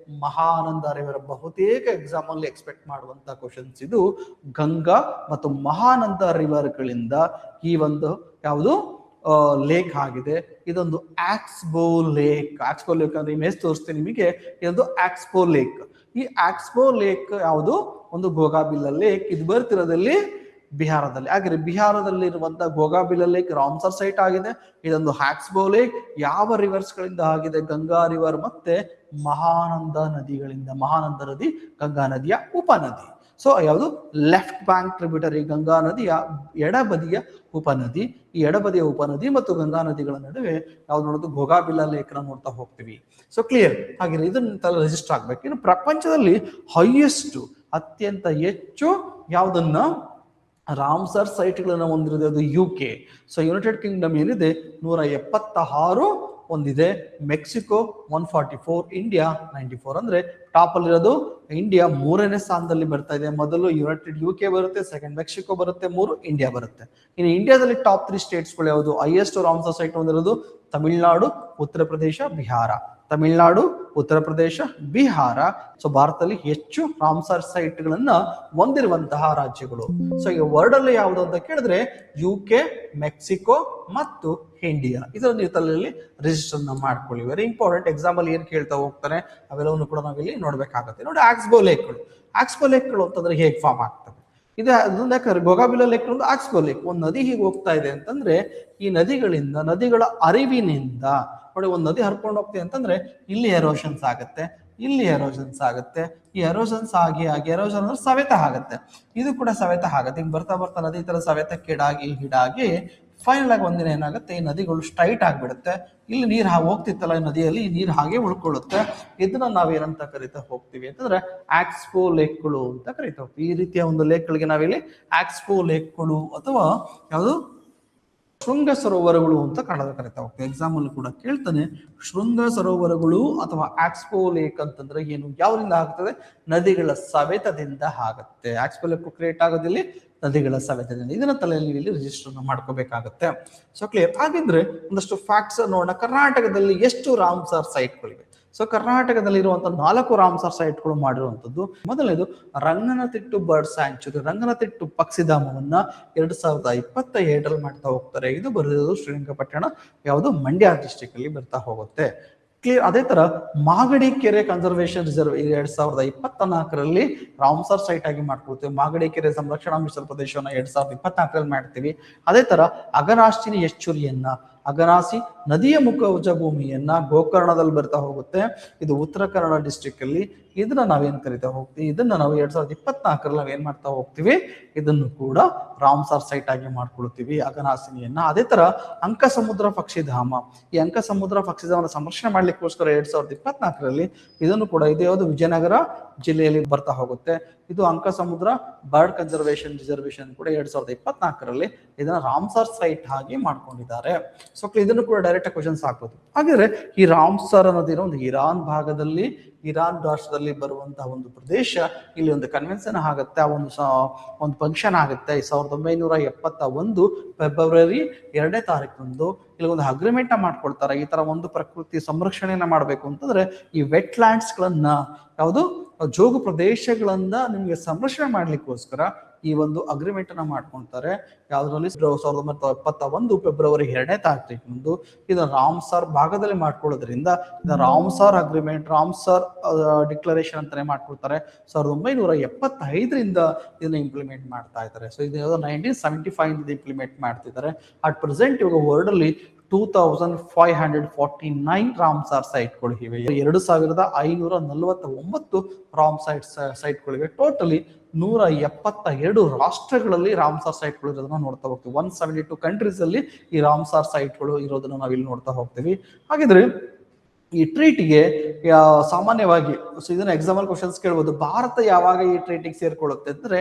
ಮಹಾನಂದ ರಿವರ್. ಬಹುತೇಕ ಎಕ್ಸಾಮ್ ಅಲ್ಲಿ ಎಕ್ಸ್ಪೆಕ್ಟ್ ಮಾಡುವಂತ ಕ್ವಶನ್ಸ್ ಇದು. ಗಂಗಾ ಮತ್ತು ಮಹಾನಂದ ರಿವರ್ ಗಳಿಂದ ಈ ಒಂದು ಯಾವುದು ಲೇಕ್ ಆಗಿದೆ. ಇದೊಂದು ಆಕ್ಸ್ಬೋ ಲೇಕ್. ಆಕ್ಸ್ಬೋ ಲೇಕ್ ಅಂದ್ರೆ ಇಮೇಜ್ ತೋರಿಸ್ತೀನಿ ನಿಮಗೆ. ಇದೊಂದು ಆಕ್ಸ್ಬೋ ಲೇಕ್. ಈ ಆಕ್ಸ್ಬೋ ಲೇಕ್ ಯಾವುದು? ಒಂದು ಗೋಗಾಬಿಲ್ಲ ಲೇಕ್. ಇದು ಬರ್ತಿರೋದಲ್ಲಿ ಬಿಹಾರದಲ್ಲಿ. ಹಾಗೆ ಬಿಹಾರದಲ್ಲಿರುವಂತಹ ಗೋಗಾಬಿಲ ಲೇಕ್ ರಾಮ್ಸರ್ ಸೈಟ್ ಆಗಿದೆ. ಇದೊಂದು ಹ್ಯಾಕ್ಸ್ಬೋ ಲೇಕ್ ಯಾವ ರಿವರ್ಸ್ ಗಳಿಂದ ಆಗಿದೆ? ಗಂಗಾ ರಿವರ್ ಮತ್ತೆ ಮಹಾನಂದ ನದಿಗಳಿಂದ. ಮಹಾನಂದ ನದಿ ಗಂಗಾ ನದಿಯ ಉಪನದಿ. ಸೊ ಯಾವುದು? ಲೆಫ್ಟ್ ಬ್ಯಾಂಕ್ ಟ್ರಿಬ್ಯೂಟರಿ, ಗಂಗಾ ನದಿಯ ಎಡಬದಿಯ ಉಪನದಿ. ಈ ಎಡಬದಿಯ ಉಪನದಿ ಮತ್ತು ಗಂಗಾ ನದಿಗಳ ನಡುವೆ ಯಾವ್ದು ನೋಡೋದು? ಗೋಗಾಬಿಲ ಲೇಕ್ ನ ನೋಡ್ತಾ ಹೋಗ್ತೀವಿ. So clear. ಹಾಗೆ ಇದನ್ನ ರಿಜಿಸ್ಟರ್ ಆಗ್ಬೇಕು. ಇನ್ನು ಪ್ರಪಂಚದಲ್ಲಿ ಹೈಯೆಸ್ಟ್, ಅತ್ಯಂತ ಹೆಚ್ಚು ಯಾವುದನ್ನ ರಾಮ್ಸರ್ ಸೈಟ್ಗಳನ್ನ ಹೊಂದಿರೋದು ಅದು UK. ಸೊ ಯುನೈಟೆಡ್ ಕಿಂಗ್ಡಮ್ ಏನಿದೆ 176 ಒಂದಿದೆ. Mexico 144, India 94. ಅಂದ್ರೆ ಟಾಪ್ ಅಲ್ಲಿರೋದು ಇಂಡಿಯಾ 3ನೇ ಸ್ಥಾನದಲ್ಲಿ ಬರ್ತಾ ಇದೆ. ಮೊದಲು UK ಬರುತ್ತೆ, ಸೆಕೆಂಡ್ ಮೆಕ್ಸಿಕೋ ಬರುತ್ತೆ, 3 ಇಂಡಿಯಾ ಬರುತ್ತೆ. ಇನ್ನು ಇಂಡಿಯಾದಲ್ಲಿ ಟಾಪ್ 3 ಸ್ಟೇಟ್ಸ್ಗಳು ಯಾವುದು? Highest Ramsar site ಹೊಂದಿರೋದು Tamil Nadu, Uttar Pradesh, Bihar. Tamil Nadu, Uttar Pradesh, Bihar. So ಭಾರತದಲ್ಲಿ ಹೆಚ್ಚು ರಾಮ್ಸರ್ ಸೈಟ್ಗಳನ್ನ ಹೊಂದಿರುವಂತಹ ರಾಜ್ಯಗಳು. ಸೊ ಈಗ ವರ್ಡ್ ಅಲ್ಲಿ ಯಾವುದು ಅಂತ ಕೇಳಿದ್ರೆ UK, ಮೆಕ್ಸಿಕೋ ಮತ್ತು ಇಂಡಿಯಾ. ಇದರ ನೀವು ತಲೆಯಲ್ಲಿ ರಿಜಿಸ್ಟರ್ ಮಾಡ್ಕೊಳ್ಳಿ. Very important. ಎಕ್ಸಾಂಪಲ್ ಏನ್ ಕೇಳ್ತಾ ಹೋಗ್ತಾರೆ ಅವೆಲ್ಲವನ್ನು ಕೂಡ ನಾವಿಲ್ಲಿ ನೋಡ್ಬೇಕಾಗುತ್ತೆ. ನೋಡಿ, ಆಕ್ಸ್ಬೋ ಲೇಕ್ಗಳು. ಆಕ್ಸ್ಬೋ ಲೇಕ್ಗಳು ಅಂತಂದ್ರೆ ಹೇಗೆ ಫಾರ್ಮ್ ಆಗ್ತವೆ? ಇದು ಯಾಕಂದ್ರೆ ಗೋಗಾಬಿಲ ಲೇಕ್ ಒಂದು ಆಕ್ಸ್ಬೋ ಲೇಕ್. ಒಂದು ನದಿ ಹೀಗೆ ಹೋಗ್ತಾ ಇದೆ ಅಂತಂದ್ರೆ ಈ ನದಿಗಳಿಂದ, ನದಿಗಳ ಅರಿವಿನಿಂದ ನೋಡಿ, ಒಂದು ನದಿ ಹರ್ಕೊಂಡು ಹೋಗ್ತೀವಿ ಅಂತಂದ್ರೆ ಇಲ್ಲಿ ಎರೋಷನ್ಸ್ ಆಗುತ್ತೆ, ಇಲ್ಲಿ ಎರೋಷನ್ಸ್ ಆಗುತ್ತೆ. ಈ ಎರೋಷನ್ಸ್ ಆಗಿ ಎರೋಷನ್ ಅಂದ್ರೆ ಸವೆತ ಆಗುತ್ತೆ. ಇದು ಕೂಡ ಸವೆತ ಆಗುತ್ತೆ. ಹಿಂಗ್ ಬರ್ತಾ ಬರ್ತಾ ನದಿ ತರ ಸವೆತ ಹೀಡಾಗಿ ಫೈನಲ್ ಆಗಿ ಒಂದಿನ ಏನಾಗುತ್ತೆ, ಈ ನದಿಗಳು ಸ್ಟ್ರೈಟ್ ಆಗ್ಬಿಡುತ್ತೆ. ಇಲ್ಲಿ ನೀರು ಹೋಗ್ತಿತ್ತಲ್ಲ ಈ ನದಿಯಲ್ಲಿ, ಈ ನೀರು ಹಾಗೆ ಉಳ್ಕೊಳ್ಳುತ್ತೆ. ಇದನ್ನ ನಾವೇನಂತ ಕರಿತಾ ಹೋಗ್ತೀವಿ ಅಂತಂದ್ರೆ ಆಕ್ಸ್ಬೋ ಲೇಕ್ಗಳು ಅಂತ ಕರಿತಾ ಹೋಗ್ತೀವಿ. ಈ ರೀತಿಯ ಒಂದು ಲೇಕ್ಗಳಿಗೆ ನಾವಿಲ್ಲಿ ಆಕ್ಸ್ಬೋ ಲೇಕ್ಗಳು ಅಥವಾ ಯಾವುದು ಶೃಂಗ ಸರೋವರಗಳು ಅಂತ ಕನ್ನಡ ಕರಿತಾ ಹೋಗ್ತೀವಿ. ಎಕ್ಸಾಂಪಲ್ ಕೂಡ ಕೇಳ್ತಾನೆ, ಶೃಂಗ ಸರೋವರಗಳು ಅಥವಾ ಆಕ್ಸ್ಬೋ ಲೇಕ್ ಅಂತಂದ್ರೆ ಏನು? ಯಾವ್ದ್ರಿಂದ ಆಗ್ತದೆ? ನದಿಗಳ ಸವೆತದಿಂದ ಆಗುತ್ತೆ. ಆಕ್ಸ್ಬೋ ಲೇಕ್ ಕ್ರಿಯೇಟ್ ಆಗೋದಿಲ್ಲಿ ನದಿಗಳ ಸವೆತದಿಂದ. ಇದನ್ನ ತಲೆಯಲ್ಲಿ ಇಲ್ಲಿ ರಿಜಿಸ್ಟರ್ ಮಾಡ್ಕೋಬೇಕಾಗತ್ತೆ. So clear. ಹಾಗಿದ್ರೆ ಒಂದಷ್ಟು ಫ್ಯಾಕ್ಟ್ಸ್ ನೋಡೋಣ. ಕರ್ನಾಟಕದಲ್ಲಿ ಎಷ್ಟು ರಾಮ್ಸರ್ ಸೈಟ್ಗಳಿವೆ? ಸೊ ಕರ್ನಾಟಕದಲ್ಲಿ ಇರುವಂತಹ 4 ರಾಮ್ಸರ್ ಸೈಟ್ಗಳು ಮಾಡಿರುವಂತದ್ದು. ಮೊದಲನೇದು ರಂಗನತಿಟ್ಟು ಬರ್ಡ್ ಸ್ಯಾಂಕ್ಚುರಿ, ರಂಗನತಿಟ್ಟು ಪಕ್ಷಿಧಾಮವನ್ನ 2022 ಮಾಡ್ತಾ ಹೋಗ್ತಾರೆ. ಇದು ಬರೋದು ಶ್ರೀರಂಗಪಟ್ಟಣ, ಯಾವುದು? ಮಂಡ್ಯ ಡಿಸ್ಟ್ರಿಕ್ಟ್ ಅಲ್ಲಿ ಬರ್ತಾ ಹೋಗುತ್ತೆ. ಕ್ಲಿಯರ್. ಅದೇ ತರ ಮಾಗಡಿ ಕೆರೆ ಕನ್ಸರ್ವೇಷನ್ ರಿಸರ್ವ್ 2024 ರಾಮ್ಸರ್ ಸೈಟ್ ಆಗಿ ಮಾಡ್ಕೊಳ್ತೀವಿ. ಮಾಗಡಿ ಕೆರೆ ಸಂರಕ್ಷಣಾ ಮೀಸಲು ಪ್ರದೇಶವನ್ನ 2024 ಮಾಡ್ತೀವಿ. ಅದೇ ತರ ಅಗನಾಶಿನಿ ಎಚ್ಚುರಿಯನ್ನ, ಅಗನಾಸಿ ನದಿಯ ಮುಖಜ ಭೂಮಿಯನ್ನ ಗೋಕರ್ಣದಲ್ಲಿ ಬರ್ತಾ ಹೋಗುತ್ತೆ. ಇದು ಉತ್ತರ ಕನ್ನಡ ಡಿಸ್ಟ್ರಿಕ್ಟ್ ಅಲ್ಲಿ. ಇದನ್ನ ನಾವೇನ್ ಕರಿತಾ ಹೋಗ್ತೀವಿ? ಇದನ್ನ ನಾವು 2024 ನಾವೇನ್ ಮಾಡ್ತಾ ಹೋಗ್ತೀವಿ? ಇದನ್ನು ಕೂಡ ರಾಮ್ಸರ್ ಸೈಟ್ ಆಗಿ ಮಾಡ್ಕೊಳ್ತೀವಿ, ಅಗನಾಸಿನಿಯನ್ನ. ಅದೇ ತರ ಅಂಕಸಮುದ್ರ ಪಕ್ಷಿಧಾಮ, ಈ ಅಂಕಸಮುದ್ರ ಪಕ್ಷಿಧಾಮನ ಸಂರಕ್ಷಣೆ ಮಾಡ್ಲಿಕ್ಕೋಸ್ಕರ 2024 ಇದನ್ನು ಕೂಡ, ಇದು ಯಾವುದು? ವಿಜಯನಗರ ಜಿಲ್ಲೆಯಲ್ಲಿ ಬರ್ತಾ ಹೋಗುತ್ತೆ. ಇದು ಅಂಕಸಮುದ್ರ ಬರ್ಡ್ ಕನ್ಸರ್ವೇಷನ್ ರಿಸರ್ವೇಶನ್ ಕೂಡ 2024 ಇದನ್ನ ರಾಮ್ಸರ್ ಸೈಟ್ ಆಗಿ ಮಾಡ್ಕೊಂಡಿದ್ದಾರೆ. ಸೊ ಇದನ್ನು ಕೂಡ ಡೈರೆಕ್ಟ್ ಕ್ವಶನ್ಸ್ ಆಗ್ಬೋದು. ಹಾಗಾದ್ರೆ ಈ ರಾಮ್ಸರ್ ಅನ್ನೋದಿರೋ ಒಂದು ಇರಾನ್ ಭಾಗದಲ್ಲಿ, ಇರಾನ್ ರಾಷ್ಟ್ರದಲ್ಲಿ ಬರುವಂತಹ ಒಂದು ಪ್ರದೇಶ. ಇಲ್ಲಿ ಒಂದು ಕನ್ವೆನ್ಷನ್ ಆಗುತ್ತೆ, ಒಂದು ಫಂಕ್ಷನ್ ಆಗುತ್ತೆ 1971 ಫೆಬ್ರವರಿ 2ನೇ ತಾರೀಕು ಇಲ್ಲಿ ಒಂದು ಅಗ್ರಿಮೆಂಟ್ ಮಾಡ್ಕೊಳ್ತಾರೆ. ಈ ತರ ಒಂದು ಪ್ರಕೃತಿ ಸಂರಕ್ಷಣೆಯನ್ನ ಮಾಡ್ಬೇಕು ಅಂತಂದ್ರೆ ಈ ವೆಟ್ ಲ್ಯಾಂಡ್ಸ್ ಗಳನ್ನ, ಯಾವುದು ಜೋಗು ಪ್ರದೇಶಗಳನ್ನ ನಿಮ್ಗೆ ಸಂರಕ್ಷಣೆ ಮಾಡ್ಲಿಕ್ಕೋಸ್ಕರ ಈ ಒಂದು ಅಗ್ರಿಮೆಂಟ್ ಅನ್ನ ಮಾಡ್ಕೊಳ್ತಾರೆ. ಯಾವ್ದ್ರಲ್ಲಿ 1971 ಫೆಬ್ರವರಿ 2ನೇ ತಾರೀಕು ಇದನ್ನ ರಾಮ್ಸರ್ ಭಾಗದಲ್ಲಿ ಮಾಡ್ಕೊಳ್ಳೋದ್ರಿಂದ ಇದನ್ನ ರಾಮ್ಸರ್ ಅಗ್ರಿಮೆಂಟ್, ರಾಮ್ಸರ್ ಡಿಕ್ಲರೇಷನ್ ಅಂತಾನೆ ಮಾಡ್ಕೊಳ್ತಾರೆ. 1975 ಇದನ್ನ ಇಂಪ್ಲಿಮೆಂಟ್ ಮಾಡ್ತಾ ಇದ್ದಾರೆ. ಸೊ ಇದು 1975 ಇಂಪ್ಲಿಮೆಂಟ್ ಮಾಡ್ತಿದ್ದಾರೆ. ಅಟ್ ಪ್ರೆಸೆಂಟ್ ಇವಾಗ ವರ್ಲ್ಡ್ ಅಲ್ಲಿ 2549 ರಾಮ್ಸರ್ ಸೈಟ್ಗಳು ಇವೆ. 2549 ರಾಮ್ಸರ್ ಸೈಟ್ಗಳಿವೆ. ಟೋಟಲಿ 172 ರಾಷ್ಟ್ರಗಳಲ್ಲಿ ರಾಮ್ಸರ್ ಸೈಟ್ಗಳು ಇರೋದನ್ನ ನೋಡ್ತಾ ಹೋಗ್ತೀವಿ. 172 ಕಂಟ್ರೀಸ್ ಅಲ್ಲಿ ಈ ರಾಮ್ಸರ್ ಸೈಟ್ಗಳು ಇರೋದನ್ನ ನಾವಿಲ್ಲಿ ನೋಡ್ತಾ ಹೋಗ್ತೀವಿ. ಹಾಗಿದ್ರೆ ಈ ಟ್ರೀಟಿಗೆ ಸಾಮಾನ್ಯವಾಗಿ ಇದನ್ನ ಎಕ್ಸಾಂಪಲ್ ಕ್ವಶನ್ಸ್ ಕೇಳ್ಬೋದು. ಭಾರತ ಯಾವಾಗ ಈ ಟ್ರೀಟಿಗೆ ಸೇರ್ಕೊಳ್ಳುತ್ತೆ ಅಂದ್ರೆ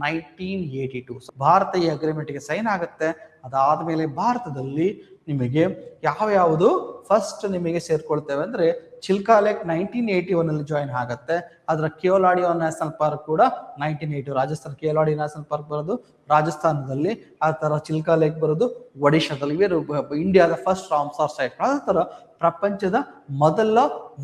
1982 ಭಾರತ ಈ ಅಗ್ರಿಮೆಂಟ್ಗೆ ಸೈನ್ ಆಗುತ್ತೆ. ಅದಾದ್ಮೇಲೆ ಭಾರತದಲ್ಲಿ ನಿಮಗೆ ಯಾವ್ಯಾವುದು ಫಸ್ಟ್ ನಿಮಗೆ ಸೇರ್ಕೊಳ್ತೇವೆ ಅಂದ್ರೆ ಚಿಲ್ಕಾ ಲೇಕ್ 1981 ಅಲ್ಲಿ ಜಾಯಿನ್ ಆಗುತ್ತೆ. ಅದರ ಕೇವಲಾಡಿಯೋ ನ್ಯಾಷನಲ್ ಪಾರ್ಕ್ ಕೂಡ 1980, ರಾಜಸ್ಥಾನ ಕೇವಲಾಡಿ ನ್ಯಾಷನಲ್ ಪಾರ್ಕ್ ಬರೋದು ರಾಜಸ್ಥಾನದಲ್ಲಿ. ಆ ತರ ಚಿಲ್ಕಾ ಲೇಕ್ ಬರೋದು ಒಡಿಶಾದಲ್ಲಿ. ಇವರು ಇಂಡಿಯಾದ ಫಸ್ಟ್ ರಾಮ್ಸರ್ ಸೈಟ್. ಅದೇ ತರ ಪ್ರಪಂಚದ ಮೊದಲ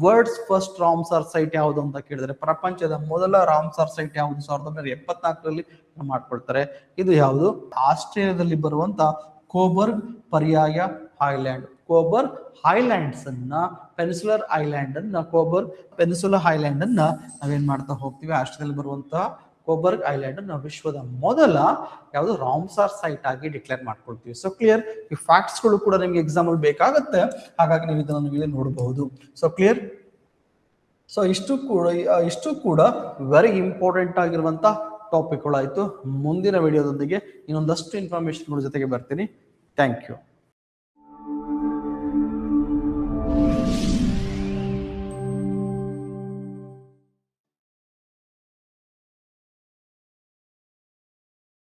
ವರ್ಲ್ಡ್ಸ್ ಫಸ್ಟ್ ರಾಮ್ಸರ್ ಸೈಟ್ ಯಾವುದು ಅಂತ ಕೇಳಿದ್ರೆ, ಪ್ರಪಂಚದ ಮೊದಲ ರಾಮ್ಸರ್ ಸೈಟ್ ಯಾವುದು 1974 ಮಾಡ್ಕೊಳ್ತಾರೆ. ಇದು ಯಾವುದು? ಆಸ್ಟ್ರೇಲಿಯಾದಲ್ಲಿ ಬರುವಂತ ಕೋಬರ್ಗ್ ಪರ್ಯಾಯ ಐಲ್ಯಾಂಡ್. ಕೋಬರ್ ಐಲ್ಯಾಂಡ್ಸ್ ಅನ್ನ, ಪೆನಿಸುಲರ್ ಐಲ್ಯಾಂಡ್ ಅನ್ನ, ಕೋಬರ್ ಪೆನಿಸುಲರ್ ಐಲ್ಯಾಂಡ್ ಅನ್ನ ನಾವೇನ್ ಮಾಡ್ತಾ ಹೋಗ್ತೀವಿ? ಆಸ್ಟ್ರೇಲಿಯಾದಲ್ಲಿ ಬರುವಂತಹ ಕೋಬರ್ಗ್ ಐಲ್ಯಾಂಡ್ ನಾವು ವಿಶ್ವದ ಮೊದಲ ಯಾವುದು ರಾಮ್ಸಾರ್ ಸೈಟ್ ಆಗಿ ಡಿಕ್ಲೇರ್ ಮಾಡ್ಕೊಳ್ತೀವಿ. ಸೊ ಕ್ಲಿಯರ್, ಈ ಫ್ಯಾಕ್ಟ್ಸ್ ಗಳು ಕೂಡ ನಿಮ್ಗೆ ಎಕ್ಸಾಮ್ ಅಲ್ಲಿ ಬೇಕಾಗುತ್ತೆ, ಹಾಗಾಗಿ ನೀವು ಇದನ್ನು ಇಲ್ಲಿ ನೋಡಬಹುದು. So clear. ಸೊ ಇಷ್ಟು ಕೂಡ ವೆರಿ ಇಂಪಾರ್ಟೆಂಟ್ ಆಗಿರುವಂತ ಟಾಪಿಕ್ಗಳಾಯ್ತು. ಮುಂದಿನ ವಿಡಿಯೋದೊಂದಿಗೆ ಇನ್ನೊಂದಷ್ಟು ಇನ್ಫಾರ್ಮೇಶನ್ಗಳ ಜೊತೆಗೆ ಬರ್ತೀನಿ. Thank you.